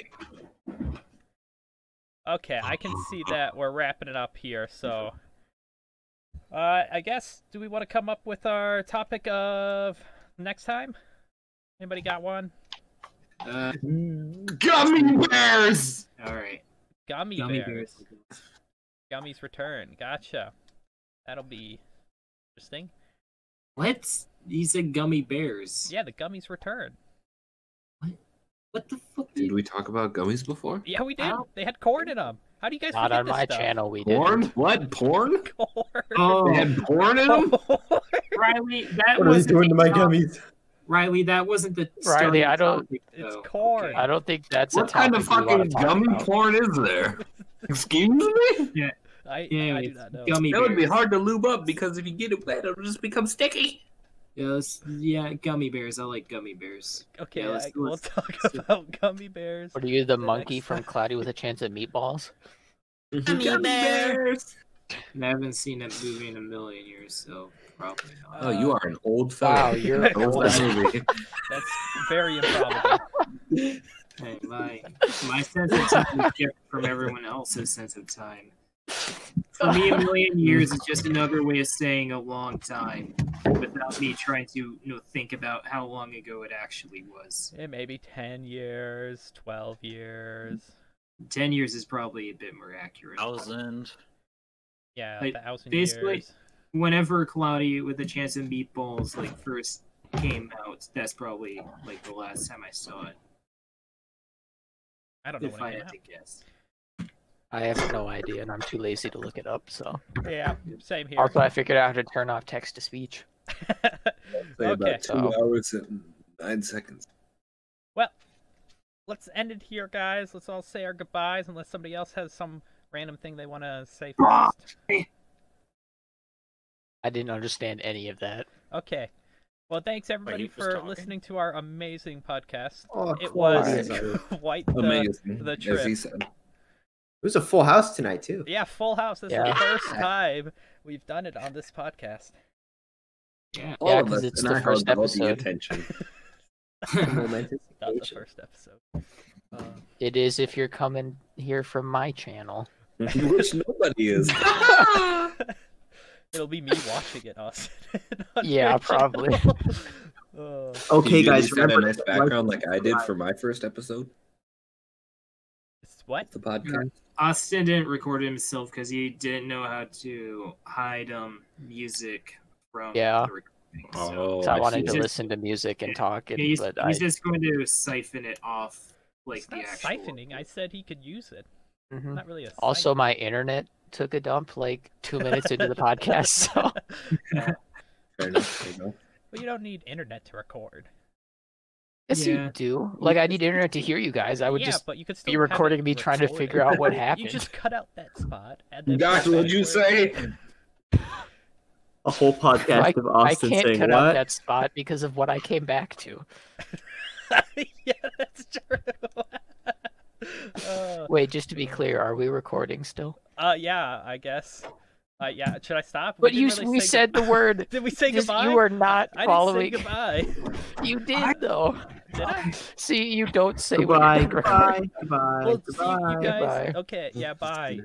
Okay, I can see that we're wrapping it up here, so... I guess, do we want to come up with our topic of next time? Anybody got one? Gummy bears! Alright. Gummy Gummy bears. bears. Gummies return. Gotcha. That'll be interesting. What? You said gummy bears. Yeah, the gummies return. What the fuck? Did we talk about gummies before? Yeah, we did. Ow. They had corn in them. How do you guys Not forget on this my stuff? channel, we did. Porn? What? Porn? Corn. Oh, They had porn in them? Riley, that What are they wasn't doing to my the top- gummies? Riley, that wasn't the Riley, starting I don't- topic, It's though. corn. I don't think that's What a kind of topic we wanna fucking talk gummy about. porn is there? Excuse me? I Yeah, do it's not know. gummy That would be bears. hard to lube up because if you get it wet, it'll just become sticky. Yeah, gummy bears. I like gummy bears. Okay, Yeah, we'll let's- talk let's- about gummy bears. What are you, the The monkey next from time. Cloudy with a Chance at Meatballs? Gummy bears! And I haven't seen that movie in a million years, so probably not. Oh, you are an old fella. Wow, you're What was old. that movie? That's very improbable. Hey, my sense of time is different from everyone else's sense of time. For me, a million years is just another way of saying a long time, without me trying to think about how long ago it actually was. Yeah, maybe 10 years, 12 years. 10 years is probably a bit more accurate. 1,000. Yeah, Like, 1,000 basically- years. Whenever Cloudy with a Chance of Meatballs first came out, that's probably the last time I saw it. I don't know If when I it came had out. to guess. I have no idea, and I'm too lazy to look it up. So Yeah, same here. also, I figured out how to turn off text to speech. Say Okay. about 2 hours and 9 seconds. Well, let's end it here, guys. Let's all say our goodbyes, unless somebody else has some random thing they want to say first. I didn't understand any of that. Okay. Well, thanks everybody he was for talking? listening to our amazing podcast. Oh, It quiet. was It quite the Amazing, the as trip. he said. was a full house tonight too. Yeah, full house. This is Yeah. the first time we've done it on this podcast. Yeah. All Yeah, of 'cause us, it's and the I first held all the episode. attention. Momentous Not the occasion. first episode. It is if you're coming here from my channel. Which nobody is. It'll be me watching it, Austin. Yeah, probably. Okay, Did you guys, at least have a remember nice background like I did for my first episode It's what? of the podcast. Austin didn't record it himself because he didn't know how to hide music from Yeah. the recording. Oh, So I I wanted see. to listen to music and talk, and, he's but just going to siphon it off, like It's the not actual. siphoning. I said he could use it. Mhm. Not really a Also, siphon. my internet took a dump like 2 minutes into the podcast, so Fair enough. There you go. But you don't need internet to record. yes, Yeah. you do. Like, I need internet to hear you guys. I would yeah, just but you could still be have recording it me trying to recorded. figure out what You happened. just cut out that spot. And then Gosh, put what'd that you where- say? a whole podcast of I Austin can't saying cut out what? that spot because of what I came back to. Yeah, that's true. Wait, just to be clear, are we recording still? Yeah, I guess. Yeah, should I stop? But We you, didn't really we say said the word. Did we say Just- goodbye? You are not I following. didn't say goodbye. You did though. Did I? See, you don't say when Goodbye, you're done recording. goodbye, goodbye, Well, see, goodbye. you guys. Goodbye. Okay, yeah, bye.